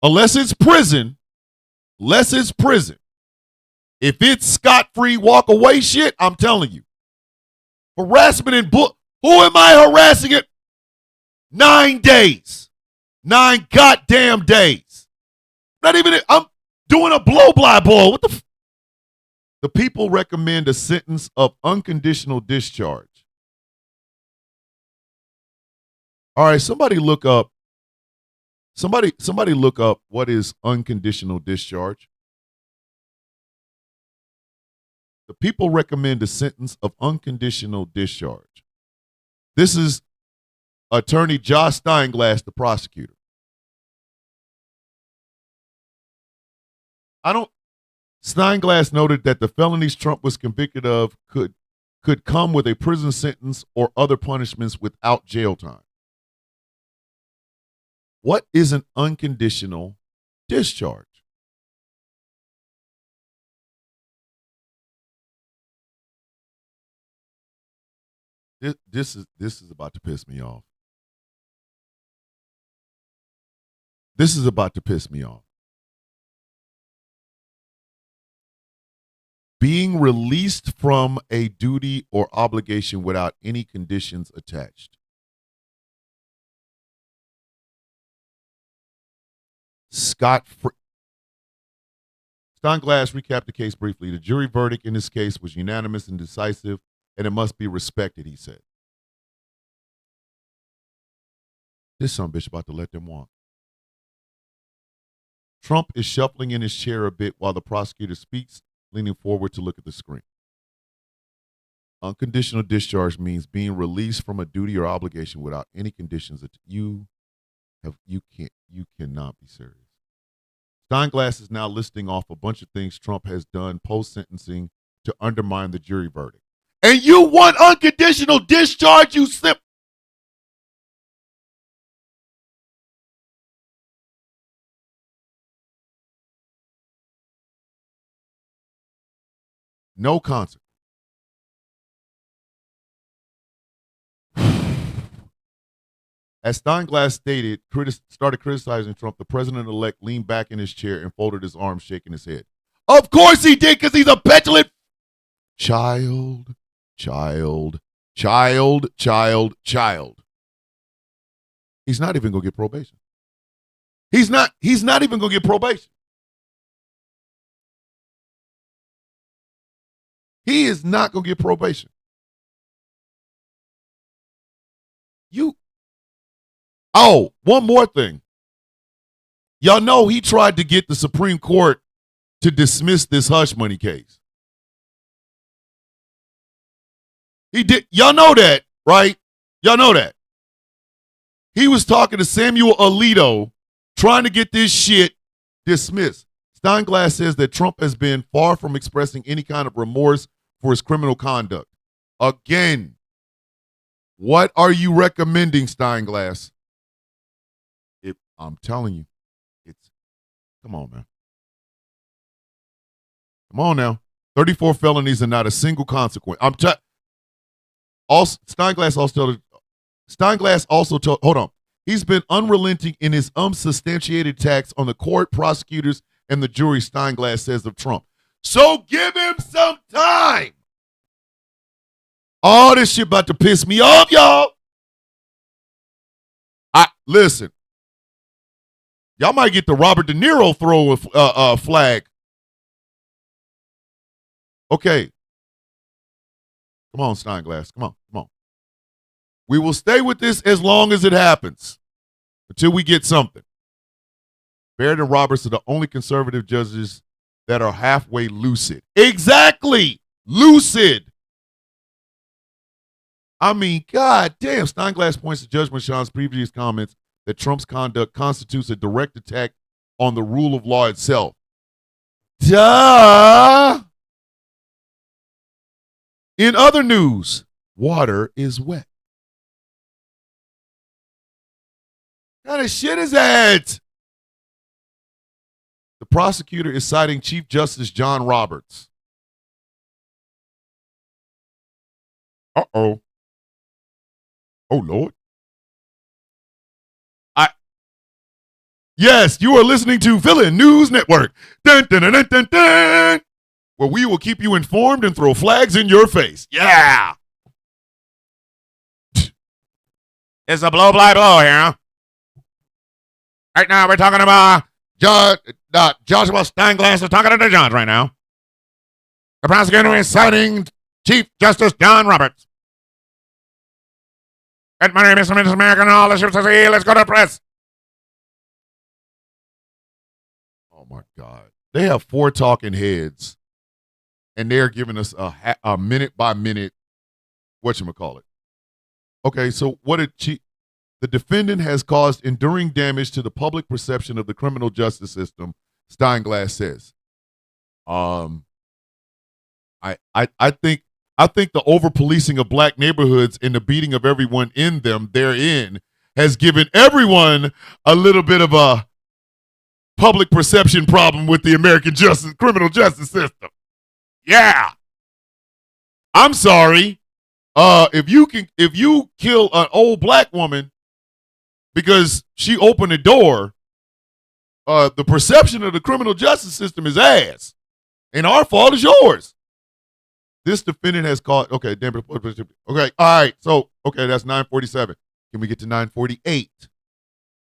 unless it's prison, if it's scot-free walk away shit, I'm telling you. Harassment and who am I harassing it? 9 days. 9 goddamn days. Not even, I'm doing a blow-by-blow. What the The people recommend a sentence of unconditional discharge. All right, somebody look up what is unconditional discharge. The people recommend a sentence of unconditional discharge. This is Attorney Josh Steinglass, the prosecutor. Steinglass noted that the felonies Trump was convicted of could come with a prison sentence or other punishments without jail time. What is an unconditional discharge? This is about to piss me off. This is about to piss me off. Being released from a duty or obligation without any conditions attached. Scot-free. Steinglass recapped the case briefly. The jury verdict in this case was unanimous and decisive, and it must be respected, he said. This son of a bitch about to let them walk. Trump is shuffling in his chair a bit while the prosecutor speaks, leaning forward to look at the screen. Unconditional discharge means being released from a duty or obligation without any conditions that you cannot be serious. Steinglass is now listing off a bunch of things Trump has done post-sentencing to undermine the jury verdict. And you want unconditional discharge, you simp. No consequence. As Steinglass stated, started criticizing Trump, the president-elect leaned back in his chair and folded his arms, shaking his head. Of course he did, because he's a petulant child. He's not even going to get probation. He's not even going to get probation. He is not going to get probation. One more thing. Y'all know he tried to get the Supreme Court to dismiss this hush money case. He did. Y'all know that, right? Y'all know that. He was talking to Samuel Alito trying to get this shit dismissed. Steinglass says that Trump has been far from expressing any kind of remorse for his criminal conduct. Again, what are you recommending, Steinglass? I'm telling you, Come on, man. Come on now. 34 felonies and not a single consequence. Steinglass also told, hold on. He's been unrelenting in his unsubstantiated attacks on the court, prosecutors, and the jury, Steinglass says of Trump. So give him some time. All this shit about to piss me off, y'all. Listen. Y'all might get the Robert De Niro throw a flag. Okay. Come on, Steinglass. Come on. We will stay with this as long as it happens until we get something. Barrett and Roberts are the only conservative judges that are halfway lucid. Exactly. Lucid. I mean, God damn. Steinglass points to Judge Merchan's previous comments that Trump's conduct constitutes a direct attack on the rule of law itself. Duh. In other news, water is wet. What kind of shit is that? The prosecutor is citing Chief Justice John Roberts. Uh-oh. Oh, Lord. Yes, you are listening to Villain News Network. Dun, dun, dun, dun, dun, dun, where we will keep you informed and throw flags in your face. Yeah. It's a blow by blow here. Right now, we're talking about Joshua Steinglass is talking to the judge right now. The prosecutor is citing Chief Justice John Roberts. Good morning, Mr. and Mrs. America, and all the ships at sea. Let's go to the press. Oh, my God. They have 4 talking heads, and they're giving us a minute-by-minute whatchamacallit. Okay, so what did the defendant has caused enduring damage to the public perception of the criminal justice system, Steinglass says. I think the over-policing of black neighborhoods and the beating of everyone in them therein has given everyone a little bit of a public perception problem with the American criminal justice system. Yeah. I'm sorry. If you kill an old black woman because she opened the door, the perception of the criminal justice system is ass. And our fault is yours. This defendant has caught, okay, damn it. Okay, all right. So, okay, that's 947. Can we get to 948?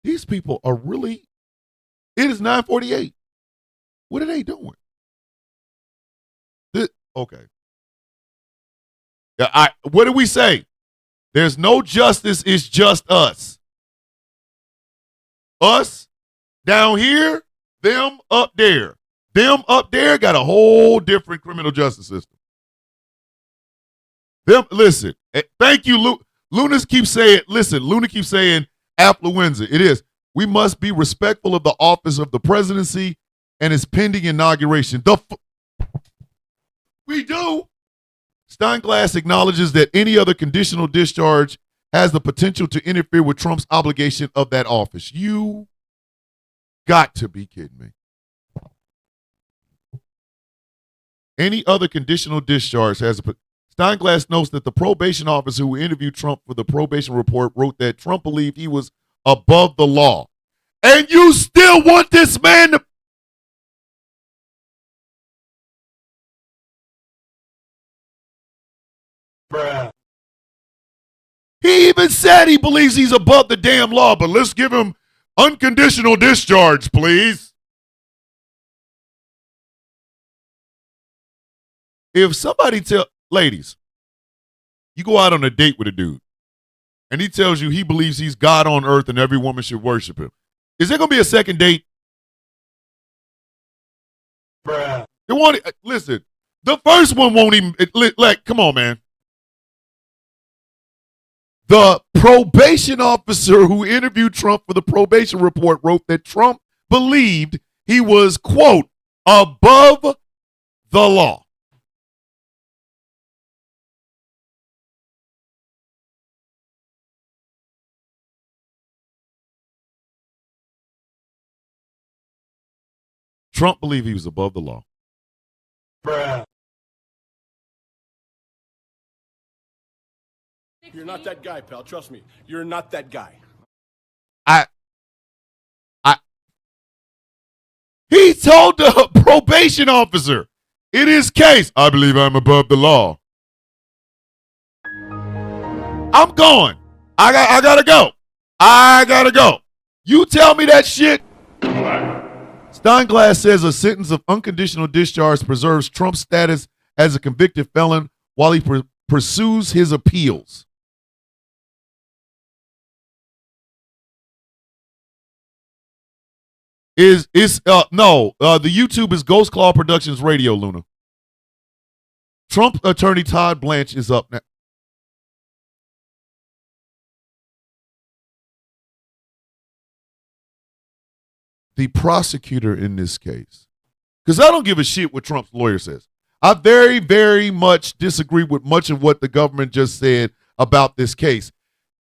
These people are really, it is 948. What are they doing? Okay. Yeah, what did we say? There's no justice, it's just us. Us down here, them up there. Them up there got a whole different criminal justice system. Listen, thank you, Luna keeps saying affluenza. It is. We must be respectful of the office of the presidency and its pending inauguration. We do. Steinglass acknowledges that any other conditional discharge has the potential to interfere with Trump's obligation of that office. You got to be kidding me. Any other conditional discharge has a Steinglass notes that the probation officer who interviewed Trump for the probation report wrote that Trump believed he was above the law. And you still want this man to... Bruh. He even said he believes he's above the damn law, but let's give him unconditional discharge, please. If somebody ladies, you go out on a date with a dude, and he tells you he believes he's God on earth and every woman should worship him. Is there going to be a second date? Bruh. Listen, the first one won't even, come on, man. The probation officer who interviewed Trump for the probation report wrote that Trump believed he was, quote, above the law. Trump believed he was above the law. Bruh. You're not that guy, pal. Trust me. You're not that guy. He told the probation officer, in his case, I believe I'm above the law. I'm going. I gotta go. I gotta go. You tell me that shit. Steinglass says a sentence of unconditional discharge preserves Trump's status as a convicted felon while he pursues his appeals. The YouTube is Ghost Claw Productions Radio, Luna. Trump attorney Todd Blanche is up now. The prosecutor in this case, because I don't give a shit what Trump's lawyer says. I very, very much disagree with much of what the government just said about this case.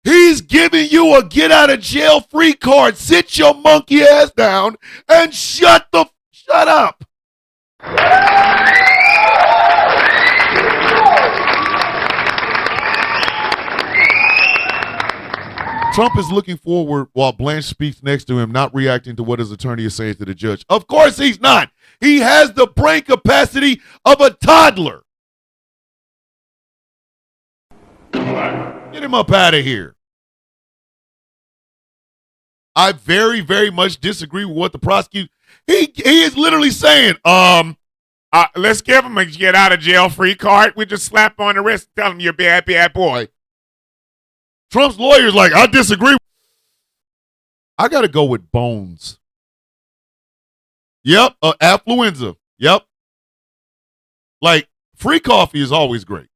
He's giving you a get out of jail free card. Sit your monkey ass down and shut up. Trump is looking forward while Blanche speaks next to him, not reacting to what his attorney is saying to the judge. Of course he's not. He has the brain capacity of a toddler. Get him up out of here. I very, very much disagree with what the prosecutor. He is literally saying, let's give him a get out of jail free card. We just slap him on the wrist and tell him you're a bad boy. Trump's lawyer's like, I disagree. I got to go with Bones. Yep, affluenza. Yep. Like, free coffee is always great.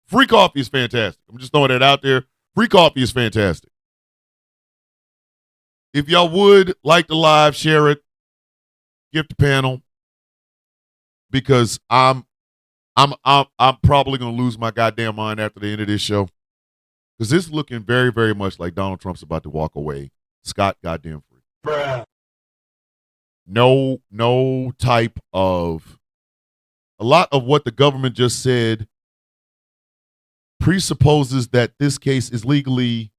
Free coffee is fantastic. I'm just throwing that out there. Free coffee is fantastic. If y'all would like to live share it, gift the panel, because I'm probably gonna lose my goddamn mind after the end of this show, because this is looking very, very much like Donald Trump's about to walk away scot goddamn free. Bruh. No type of. A lot of what the government just said presupposes that this case is legally.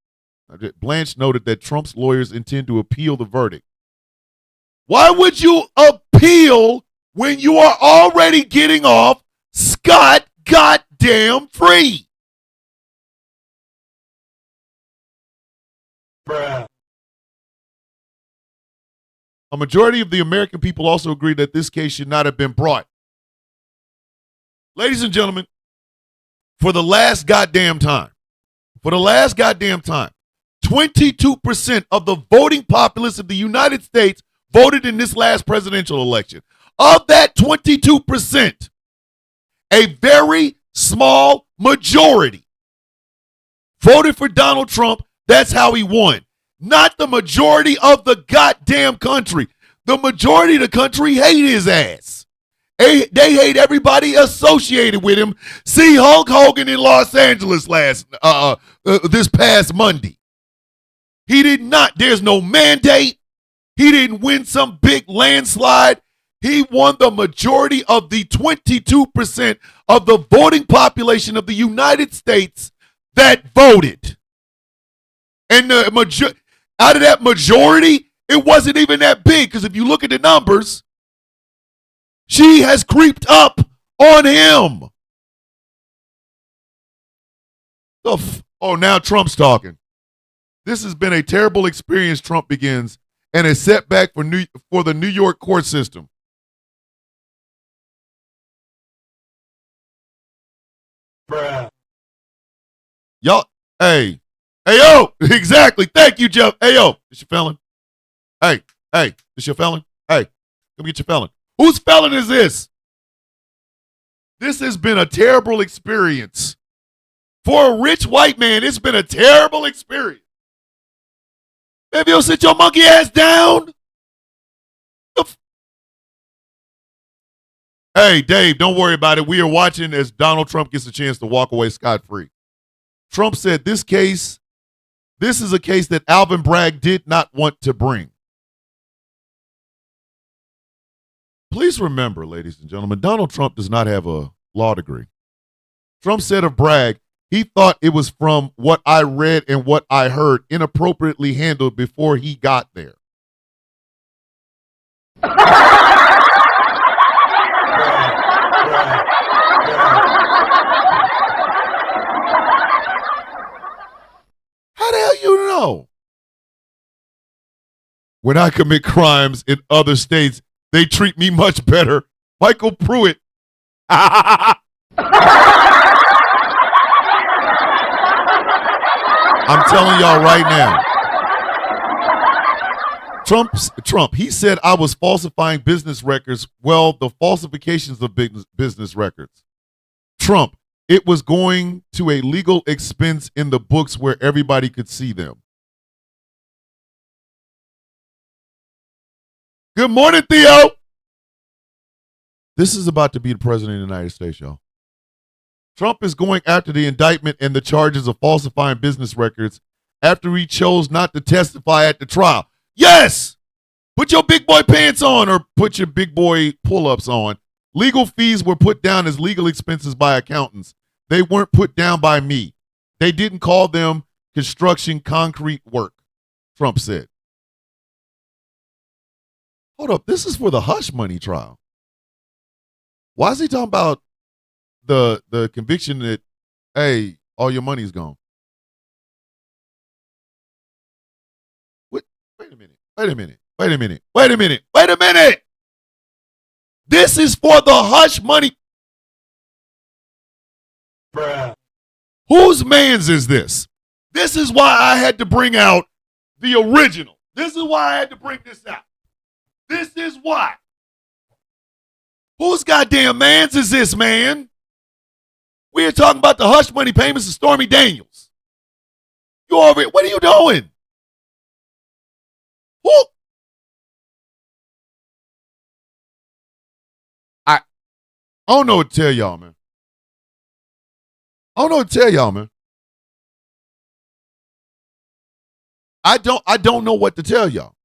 Blanche noted that Trump's lawyers intend to appeal the verdict. Why would you appeal when you are already getting off scot goddamn free? Bruh. A majority of the American people also agree that this case should not have been brought. Ladies and gentlemen, for the last goddamn time, 22% of the voting populace of the United States voted in this last presidential election. Of that 22%, a very small majority voted for Donald Trump. That's how he won. Not the majority of the goddamn country. The majority of the country hate his ass. They hate everybody associated with him. See Hulk Hogan in Los Angeles this past Monday. He did not. There's no mandate. He didn't win some big landslide. He won the majority of the 22% of the voting population of the United States that voted. And out of that majority, it wasn't even that big, because if you look at the numbers, she has creeped up on him. Now Trump's talking. This has been a terrible experience, Trump begins, and a setback for the New York court system. Bruh. Y'all, hey, yo, exactly. Thank you, Jeff. Hey, yo, this your felon? Hey, this your felon? Hey, come get your felon. Whose felon is this? This has been a terrible experience. For a rich white man, it's been a terrible experience. Maybe you'll sit your monkey ass down. Hey, Dave, don't worry about it. We are watching as Donald Trump gets a chance to walk away scot-free. Trump said this is a case that Alvin Bragg did not want to bring. Please remember, ladies and gentlemen, Donald Trump does not have a law degree. Trump said of Bragg, he thought it was from what I read and what I heard inappropriately handled before he got there. How the hell you know? When I commit crimes in other states, they treat me much better. Michael Pruitt. I'm telling y'all right now. Trump, he said I was falsifying business records. Well, the falsifications of business records. Trump, it was going to a legal expense in the books where everybody could see them. Good morning, Theo. This is about to be the president of the United States, y'all. Trump is going after the indictment and the charges of falsifying business records after he chose not to testify at the trial. Yes! Put your big boy pants on or put your big boy pull-ups on. Legal fees were put down as legal expenses by accountants. They weren't put down by me. They didn't call them construction concrete work, Trump said. Hold up, this is for the hush money trial. Why is he talking about the conviction that, hey, all your money's gone? Wait a minute. This is for the hush money. Bruh. Whose man's is this? This is why I had to bring out the original. This is why I had to bring this out. This is why. Whose goddamn man's is this, man? We're talking about the hush money payments to Stormy Daniels. You over it? What are you doing? Who? I don't know what to tell y'all, man. I don't know what to tell y'all.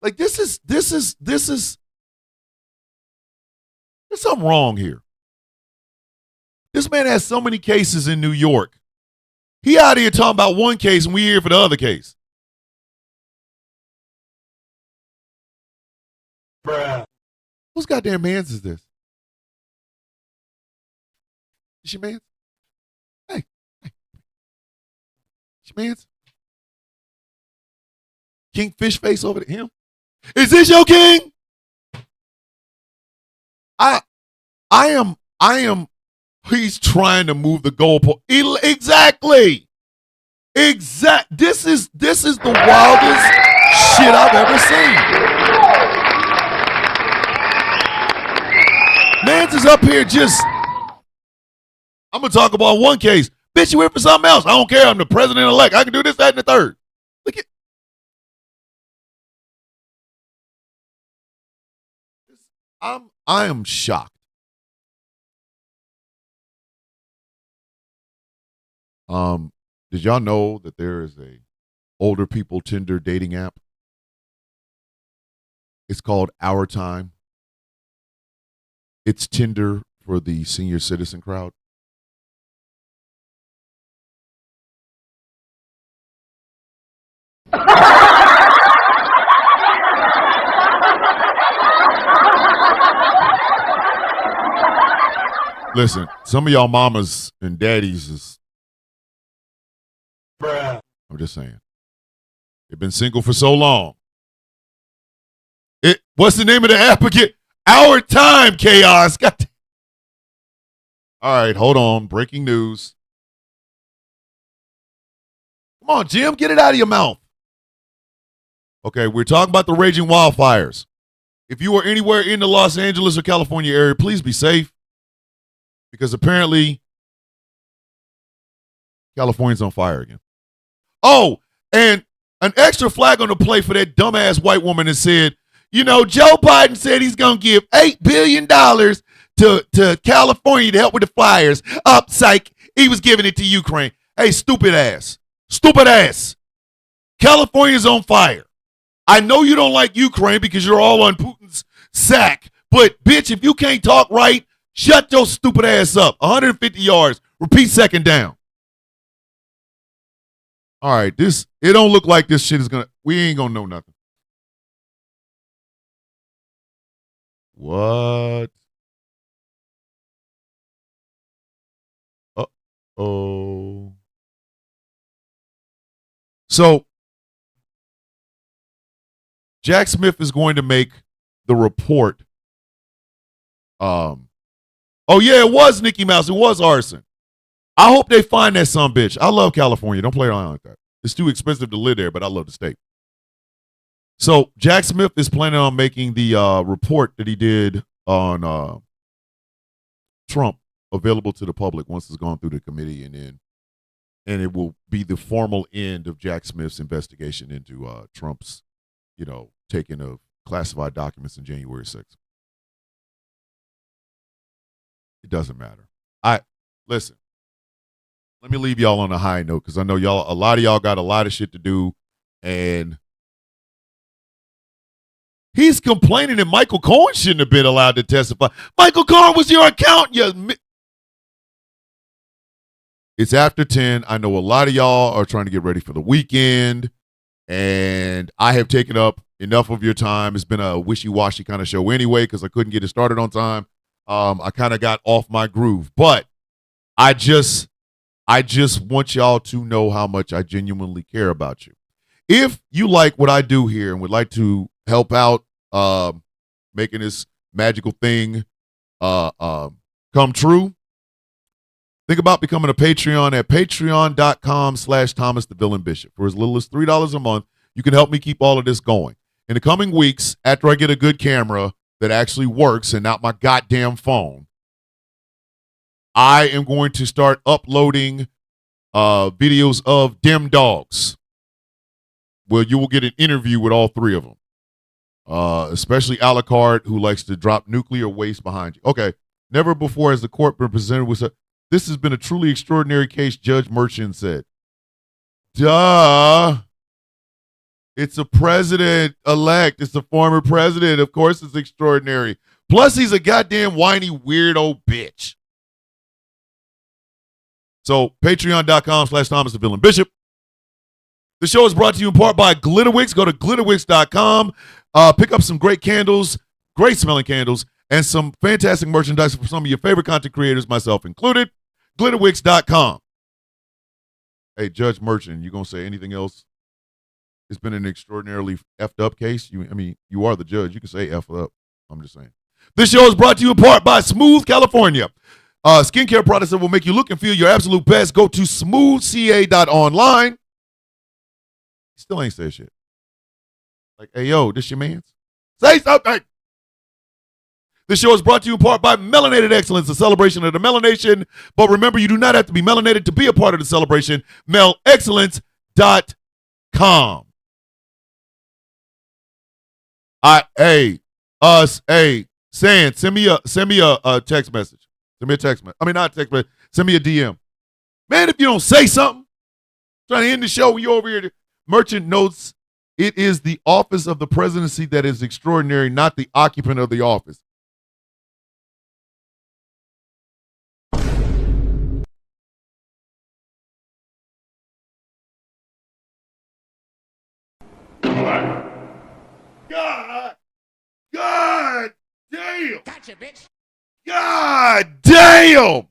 Like there's something wrong here. This man has so many cases in New York. He out here talking about one case and we here for the other case. Bruh. Whose goddamn man's is this? Is your man's? Hey. Is your man's? King Fish Face over to him? Is this your king? I am, he's trying to move the goalpost. Exactly. This is the wildest shit I've ever seen. Mans is up here just, I'm going to talk about one case. Bitch, you here for something else. I don't care. I'm the president-elect. I can do this, that, and the third. Look at I am shocked. Did y'all know that there is a older people Tinder dating app? It's called Our Time. It's Tinder for the senior citizen crowd. Listen, some of y'all mamas and daddies is, Bruh. I'm just saying, they've been single for so long. What's the name of the app again? Our Time, Chaos. All right, hold on. Breaking news. Come on, Jim, get it out of your mouth. Okay, we're talking about the raging wildfires. If you are anywhere in the Los Angeles or California area, please be safe. Because apparently, California's on fire again. Oh, and an extra flag on the play for that dumbass white woman that said, you know, Joe Biden said he's going to give $8 billion to California to help with the fires. Up, psych. He was giving it to Ukraine. Hey, stupid ass. Stupid ass. California's on fire. I know you don't like Ukraine because you're all on Putin's sack. But, bitch, if you can't talk right, shut your stupid ass up. 150 yards. Repeat second down. All right, it don't look like this shit is going to, we ain't going to know nothing. What? Uh-oh. So, Jack Smith is going to make the report. Oh, yeah, it was Mickey Mouse. It was arson. I hope they find that sumbitch. I love California. Don't play around like that. It's too expensive to live there, but I love the state. So Jack Smith is planning on making the report that he did on Trump available to the public once it's gone through the committee, and it will be the formal end of Jack Smith's investigation into Trump's, taking of classified documents in January 6th. It doesn't matter. Listen. Let me leave y'all on a high note because I know a lot of y'all got a lot of shit to do, and he's complaining that Michael Cohen shouldn't have been allowed to testify. Michael Cohen was your accountant. It's after 10. I know a lot of y'all are trying to get ready for the weekend, and I have taken up enough of your time. It's been a wishy-washy kind of show anyway because I couldn't get it started on time. I kind of got off my groove, but I just want y'all to know how much I genuinely care about you. If you like what I do here and would like to help out making this magical thing come true, think about becoming a Patreon at patreon.com/Thomas the Villain Bishop. For as little as $3 a month, you can help me keep all of this going. In the coming weeks, after I get a good camera that actually works and not my goddamn phone, I am going to start uploading videos of Dem Dogs, where you will get an interview with all three of them, especially Alucard, who likes to drop nuclear waste behind you. Okay, never before has the court been presented with this has been a truly extraordinary case, Judge Merchant said. Duh. It's a president-elect. It's the former president. Of course it's extraordinary. Plus, he's a goddamn whiny, weirdo bitch. So, patreon.com/Thomas the Villain Bishop. The show is brought to you in part by Glitterwix. Go to glitterwix.com. Pick up some great candles, great smelling candles, and some fantastic merchandise for some of your favorite content creators, myself included. Glitterwix.com. Hey, Judge Merchant, you going to say anything else? It's been an extraordinarily effed up case. You are the judge. You can say effed up. I'm just saying. This show is brought to you in part by Smooth California. Skincare products that will make you look and feel your absolute best. Go to smoothca.online. Still ain't say shit. Like, hey, yo, this your man's? Say something. This show is brought to you in part by Melanated Excellence, a celebration of the melanation. But remember, you do not have to be melanated to be a part of the celebration. melexcellence.com. Sand, send me a text message. Send me a text message. Not a text message. Send me a DM. Man, if you don't say something, trying to end the show when you're over here. Merchant notes, it is the office of the presidency that is extraordinary, not the occupant of the office. God damn. Gotcha, bitch. God damn.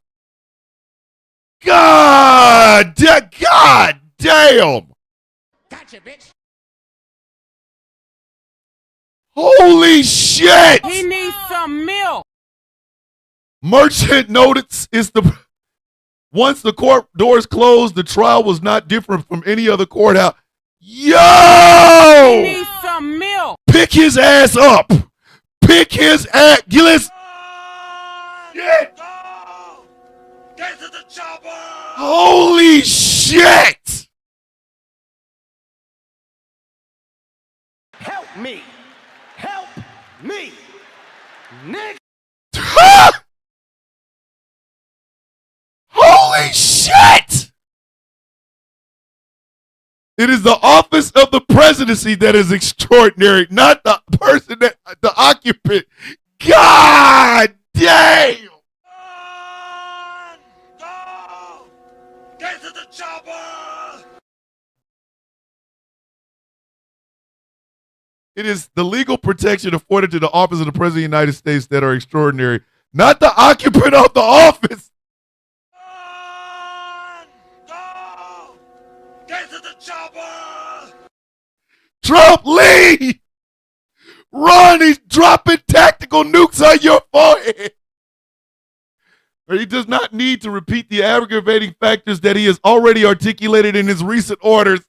God damn. Gotcha, bitch. Holy shit. He needs some milk. Merchant notice is once the court doors closed, the trial was not different from any other courthouse. Yo! He needs some milk. Pick his ass up. Pick his ass. Gillis. Shit. Get to the chopper! Holy shit. Help me. Help me. Nick. Holy shit. It is the office of the presidency that is extraordinary, not the person that the occupant. God damn! Go! Get to the chopper! It is the legal protection afforded to the office of the President of the United States that are extraordinary, not the occupant of the office. Go! Get to the chopper! Trump, leave! Run! He's dropping tactical nukes on your forehead. Or he does not need to repeat the aggravating factors that he has already articulated in his recent orders.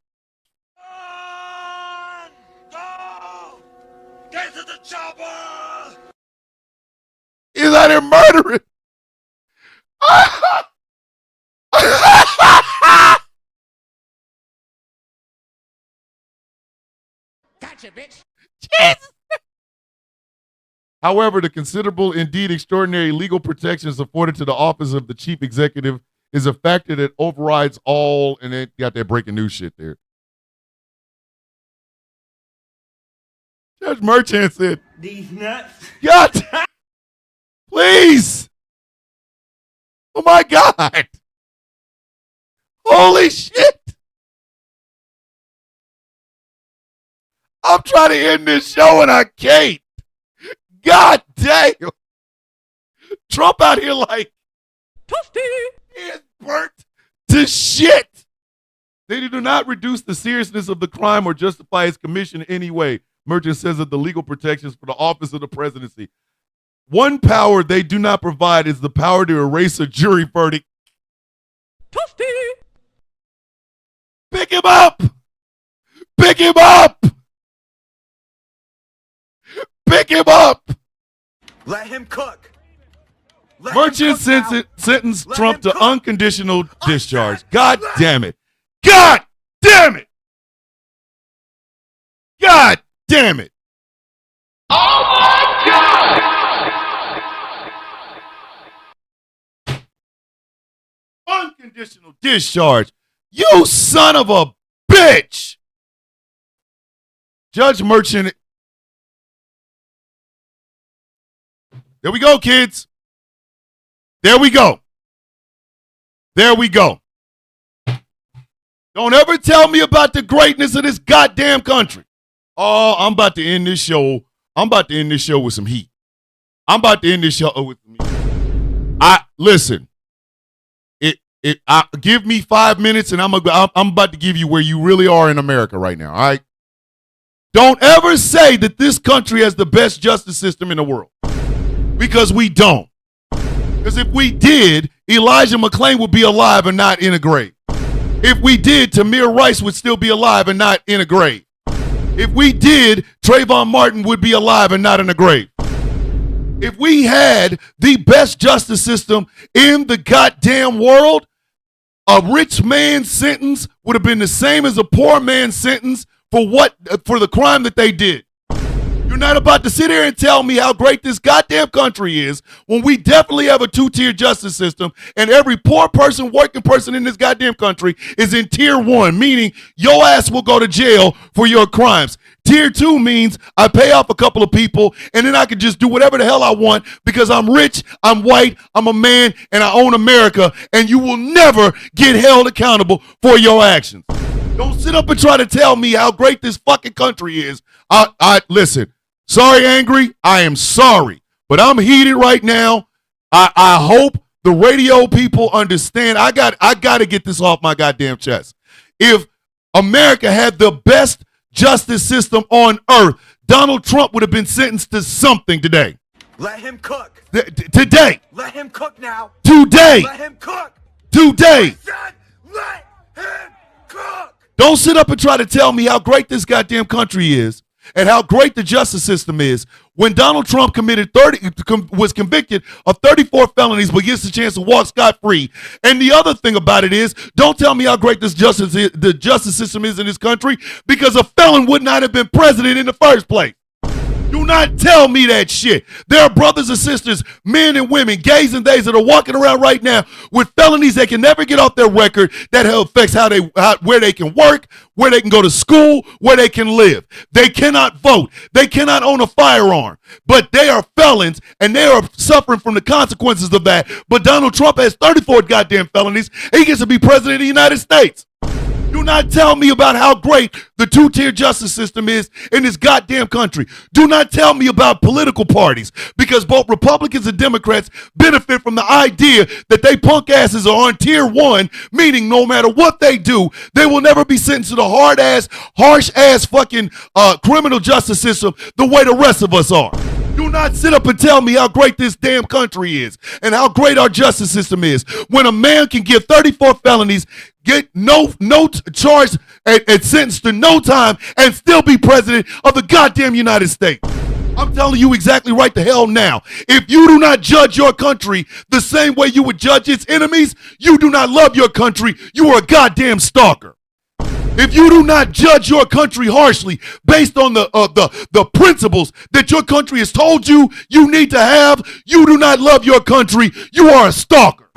Go! Get to the chopper! He's out here murdering. Gotcha, bitch. Jesus. However, the considerable, indeed extraordinary legal protections afforded to the office of the chief executive is a factor that overrides all, and they got that breaking news shit there. Judge Merchant said, These nuts. God, please. Oh my God. Holy shit. I'm trying to end this show and I can't. God damn. Trump out here like, Toasty. he is burnt to shit. They do not reduce the seriousness of the crime or justify its commission in any way. Merchant says that the legal protections for the office of the presidency. One power they do not provide is the power to erase a jury verdict. Toasty. Pick him up. Pick him up. Pick him up. Let him cook. Let Merchant him cook now. sentenced Let Trump him to cook. unconditional discharge. said, God let- damn it. God damn it. God damn it. Unconditional discharge. You son of a bitch. Judge Merchant. There we go, kids. There we go. There we go. Don't ever tell me about the greatness of this goddamn country. Oh, I'm about to end this show. I'm about to end this show with some heat. I'm about to end this show with some heat. Listen. Give me 5 minutes and I'm about to give you where you really are in America right now, all right? Don't ever say that this country has the best justice system in the world. Because we don't. Because if we did, Elijah McClain would be alive and not in a grave. If we did, Tamir Rice would still be alive and not in a grave. If we did, Trayvon Martin would be alive and not in a grave. If we had the best justice system in the goddamn world, a rich man's sentence would have been the same as a poor man's sentence for the crime that they did. You're not about to sit here and tell me how great this goddamn country is when we definitely have a two-tier justice system and every poor person, working person in this goddamn country is in tier 1, meaning your ass will go to jail for your crimes. Tier 2 means I pay off a couple of people and then I can just do whatever the hell I want because I'm rich, I'm white, I'm a man, and I own America, and you will never get held accountable for your actions. Don't sit up and try to tell me how great this fucking country is. Listen, sorry, Angry, I am sorry, but I'm heated right now. I hope the radio people understand. I got to get this off my goddamn chest. If America had the best justice system on earth, Donald Trump would have been sentenced to something today. Let him cook. Today. Let him cook now. Today. Let him cook. Today. Son, let him cook. Don't sit up and try to tell me how great this goddamn country is and how great the justice system is when Donald Trump was convicted of 34 felonies but gets the chance to walk scot-free. And the other thing about it is, don't tell me how great the justice system is in this country because a felon would not have been president in the first place. Do Do not tell me that shit. There are brothers and sisters, men and women, gays and theys that are walking around right now with felonies they can never get off their record that affects where they can work, where they can go to school, where they can live. They cannot vote. They cannot own a firearm. But they are felons and they are suffering from the consequences of that. But Donald Trump has 34 goddamn felonies. He gets to be president of the United States. Do not tell me about how great the two-tier justice system is in this goddamn country. Do not tell me about political parties, because both Republicans and Democrats benefit from the idea that they punk asses are on tier one, meaning no matter what they do, they will never be sentenced to the hard-ass, harsh-ass fucking criminal justice system the way the rest of us are. Do not sit up and tell me how great this damn country is and how great our justice system is when a man can get 34 felonies, get no charge and sentenced to no time and still be president of the goddamn United States. I'm telling you exactly right the hell now. If you do not judge your country the same way you would judge its enemies, you do not love your country. You are a goddamn stalker. If you do not judge your country harshly based on the principles that your country has told you you need to have, you do not love your country. You are a stalker.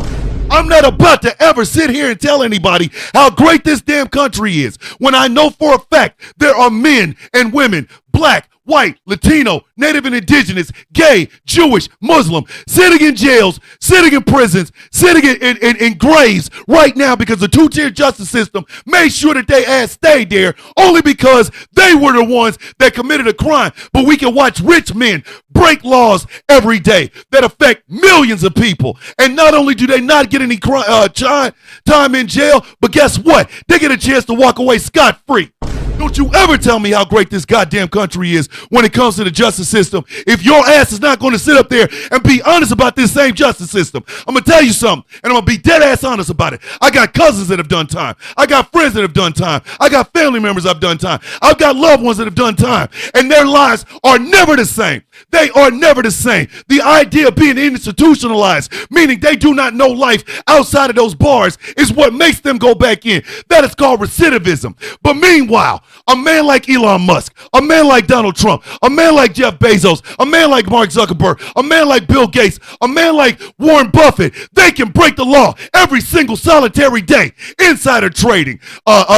I'm not about to ever sit here and tell anybody how great this damn country is when I know for a fact there are men and women, black, white, Latino, Native and Indigenous, gay, Jewish, Muslim, sitting in jails, sitting in prisons, sitting in graves right now because the two-tier justice system made sure that they ass stayed there only because they were the ones that committed a crime. But we can watch rich men break laws every day that affect millions of people. And not only do they not get any time in jail, but guess what? They get a chance to walk away scot-free. Don't you ever tell me how great this goddamn country is when it comes to the justice system if your ass is not going to sit up there and be honest about this same justice system. I'm going to tell you something, and I'm going to be dead ass honest about it. I got cousins that have done time. I got friends that have done time. I got family members that have done time. I've got loved ones that have done time, and their lives are never the same. They are never the same. The idea of being institutionalized, meaning they do not know life outside of those bars, is what makes them go back in. That is called recidivism. But meanwhile, a man like Elon Musk, a man like Donald Trump, a man like Jeff Bezos, a man like Mark Zuckerberg, a man like Bill Gates, a man like Warren Buffett, they can break the law every single solitary day. Insider trading,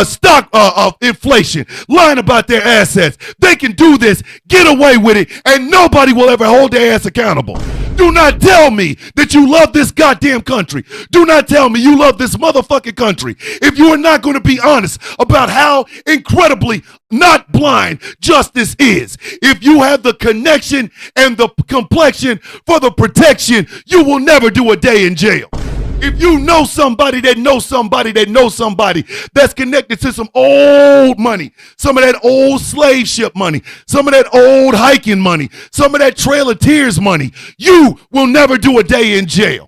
stock inflation, lying about their assets. They can do this, get away with it, and nobody will ever hold their ass accountable. Do not tell me that you love this goddamn country. Do not tell me you love this motherfucking country if you are not going to be honest about how incredibly not blind justice is. If you have the connection and the complexion for the protection, you will never do a day in jail. If you know somebody that knows somebody that knows somebody that's connected to some old money, some of that old slave ship money, some of that old hiking money, some of that Trail of Tears money, you will never do a day in jail.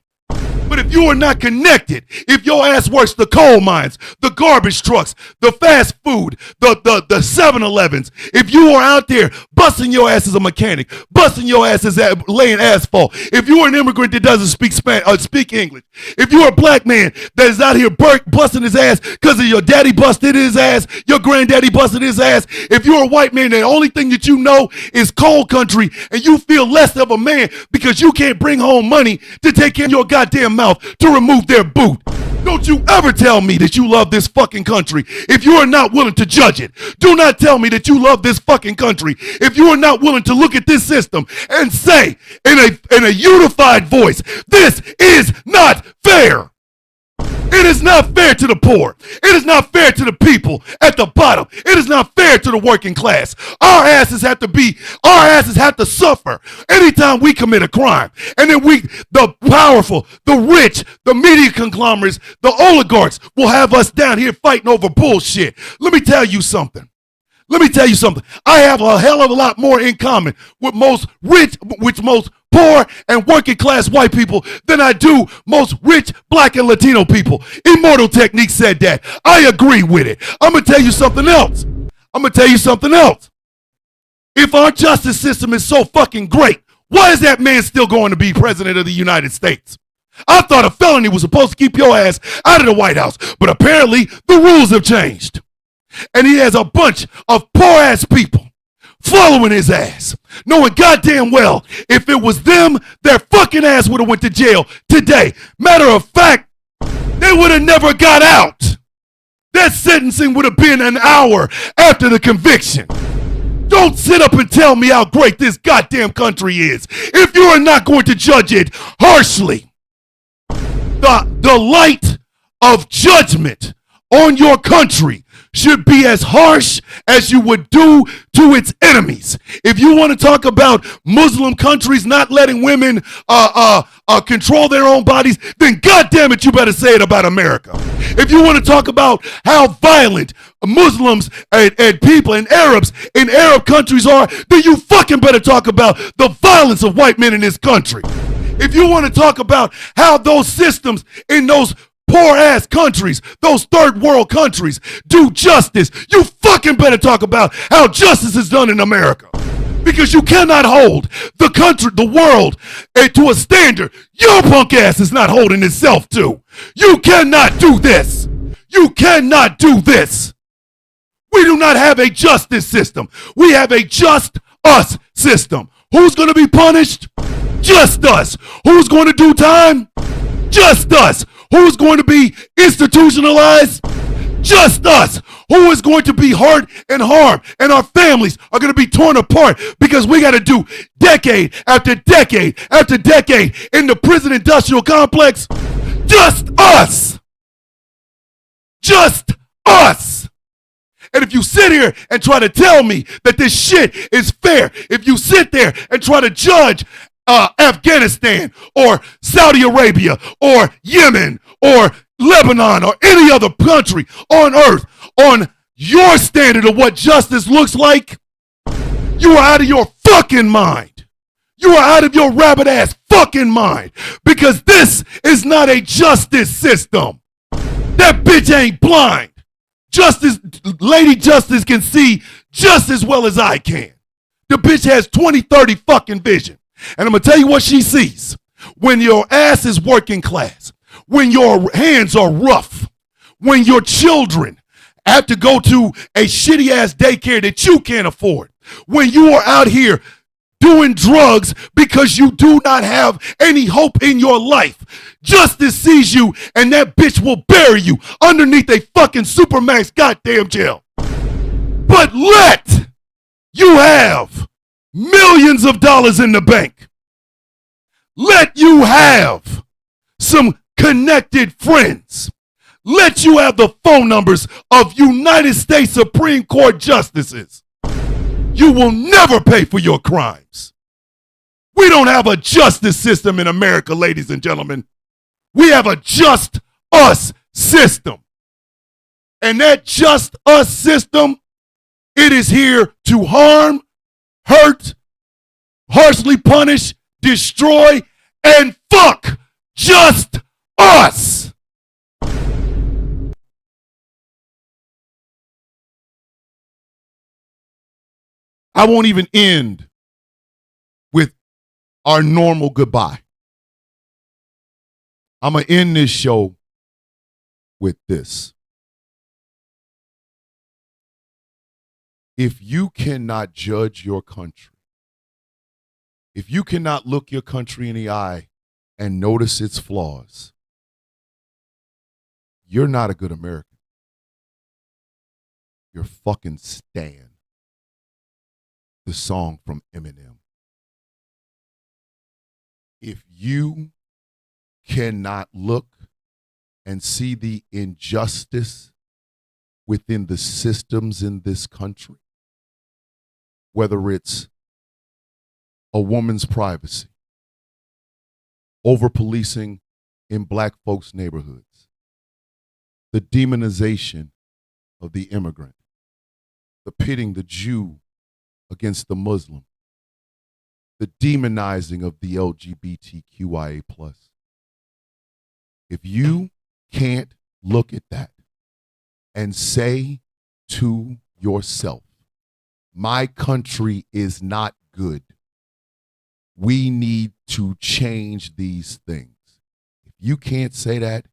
But if you are not connected, if your ass works the coal mines, the garbage trucks, the fast food, the 7-Elevens, if you are out there busting your ass as a mechanic, busting your ass as laying asphalt, if you are an immigrant that doesn't speak English, if you are a black man that is out here busting his ass because of your daddy busted his ass, your granddaddy busted his ass, if you're a white man and the only thing that you know is coal country and you feel less of a man because you can't bring home money to take care of your goddamn mouth to remove their boot. Don't you ever tell me that you love this fucking country if you are not willing to judge it. Do not tell me that you love this fucking country if you are not willing to look at this system and say in a unified voice, this is not fair. It is not fair to the poor. It is not fair to the people at the bottom. It is not fair to the working class. Our asses have to suffer anytime we commit a crime. And then the powerful, the rich, the media conglomerates, the oligarchs will have us down here fighting over bullshit. Let me tell you something. I have a hell of a lot more in common with most poor and working class white people than I do most rich black and Latino people. Immortal Technique said that. I agree with it. I'm going to tell you something else. If our justice system is so fucking great, why is that man still going to be president of the United States? I thought a felony was supposed to keep your ass out of the White House, but apparently the rules have changed. And he has a bunch of poor ass people following his ass, knowing goddamn well if it was them, their fucking ass would have went to jail today. Matter of fact, they would have never got out. That sentencing would have been an hour after the conviction. Don't sit up and tell me how great this goddamn country is if you are not going to judge it harshly. The light of judgment on your country should be as harsh as you would do to its enemies. If you want to talk about Muslim countries not letting women control their own bodies, then goddamn it, you better say it about America. If you want to talk about how violent Muslims and people and Arabs in Arab countries are, then you fucking better talk about the violence of white men in this country. If you want to talk about how those systems in those poor ass countries, those third world countries, do justice, you fucking better talk about how justice is done in America. Because you cannot hold the country, the world, to a standard your punk ass is not holding itself to. You cannot do this. You cannot do this. We do not have a justice system. We have a just us system. Who's going to be punished? Just us. Who's going to do time? Just us. Who's going to be institutionalized? Just us. Who is going to be hurt and harmed? And our families are going to be torn apart because we got to do decade after decade after decade in the prison industrial complex. Just us. Just us. And if you sit here and try to tell me that this shit is fair, if you sit there and try to judge Afghanistan or Saudi Arabia or Yemen or Lebanon or any other country on earth on your standard of what justice looks like, you are out of your fucking mind. You are out of your rabbit ass fucking mind, because this is not a justice system. That bitch ain't blind. Justice, Lady Justice can see just as well as I can. The bitch has 20/30 fucking vision. And I'm going to tell you what she sees. When your ass is working class, when your hands are rough, when your children have to go to a shitty ass daycare that you can't afford, when you are out here doing drugs because you do not have any hope in your life, justice sees you and that bitch will bury you underneath a fucking Supermax goddamn jail. But let you have millions of dollars in the bank. Let you have some connected friends. Let you have the phone numbers of United States Supreme Court justices. You will never pay for your crimes. We don't have a justice system in America, ladies and gentlemen. We have a just us system. And that just us system, it is here to harm, hurt, harshly punish, destroy, and fuck just us. I won't even end with our normal goodbye. I'm going to end this show with this. If you cannot judge your country, if you cannot look your country in the eye and notice its flaws, you're not a good American. You're fucking Stan. The song from Eminem. If you cannot look and see the injustice within the systems in this country, whether it's a woman's privacy, over-policing in black folks' neighborhoods, the demonization of the immigrant, the pitting the Jew against the Muslim, the demonizing of the LGBTQIA+. If you can't look at that and say to yourself, my country is not good, we need to change these things. If you can't say that,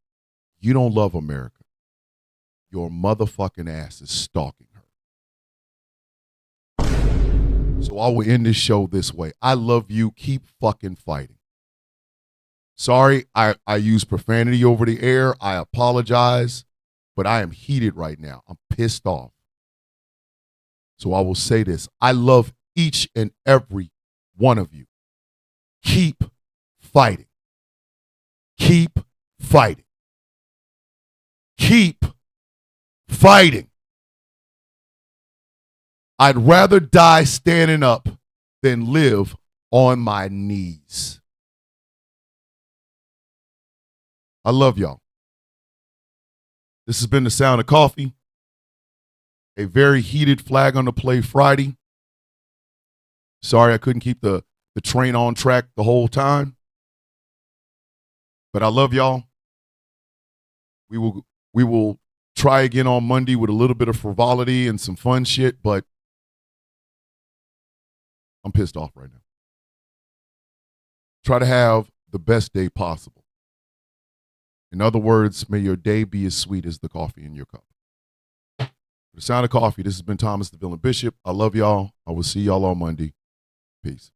you don't love America. Your motherfucking ass is stalking her. So I will end this show this way. I love you. Keep fucking fighting. Sorry, I use profanity over the air. I apologize, but I am heated right now. I'm pissed off. So I will say this. I love each and every one of you. Keep fighting. Keep fighting. Keep fighting. I'd rather die standing up than live on my knees. I love y'all. This has been The Sound of Coffee. A very heated Flag on the Play Friday. Sorry I couldn't keep the train on track the whole time. But I love y'all. We will try again on Monday with a little bit of frivolity and some fun shit, but I'm pissed off right now. Try to have the best day possible. In other words, may your day be as sweet as the coffee in your cup. For The Sound of Coffee, this has been Thomas the Villain Bishop. I love y'all. I will see y'all on Monday. Peace.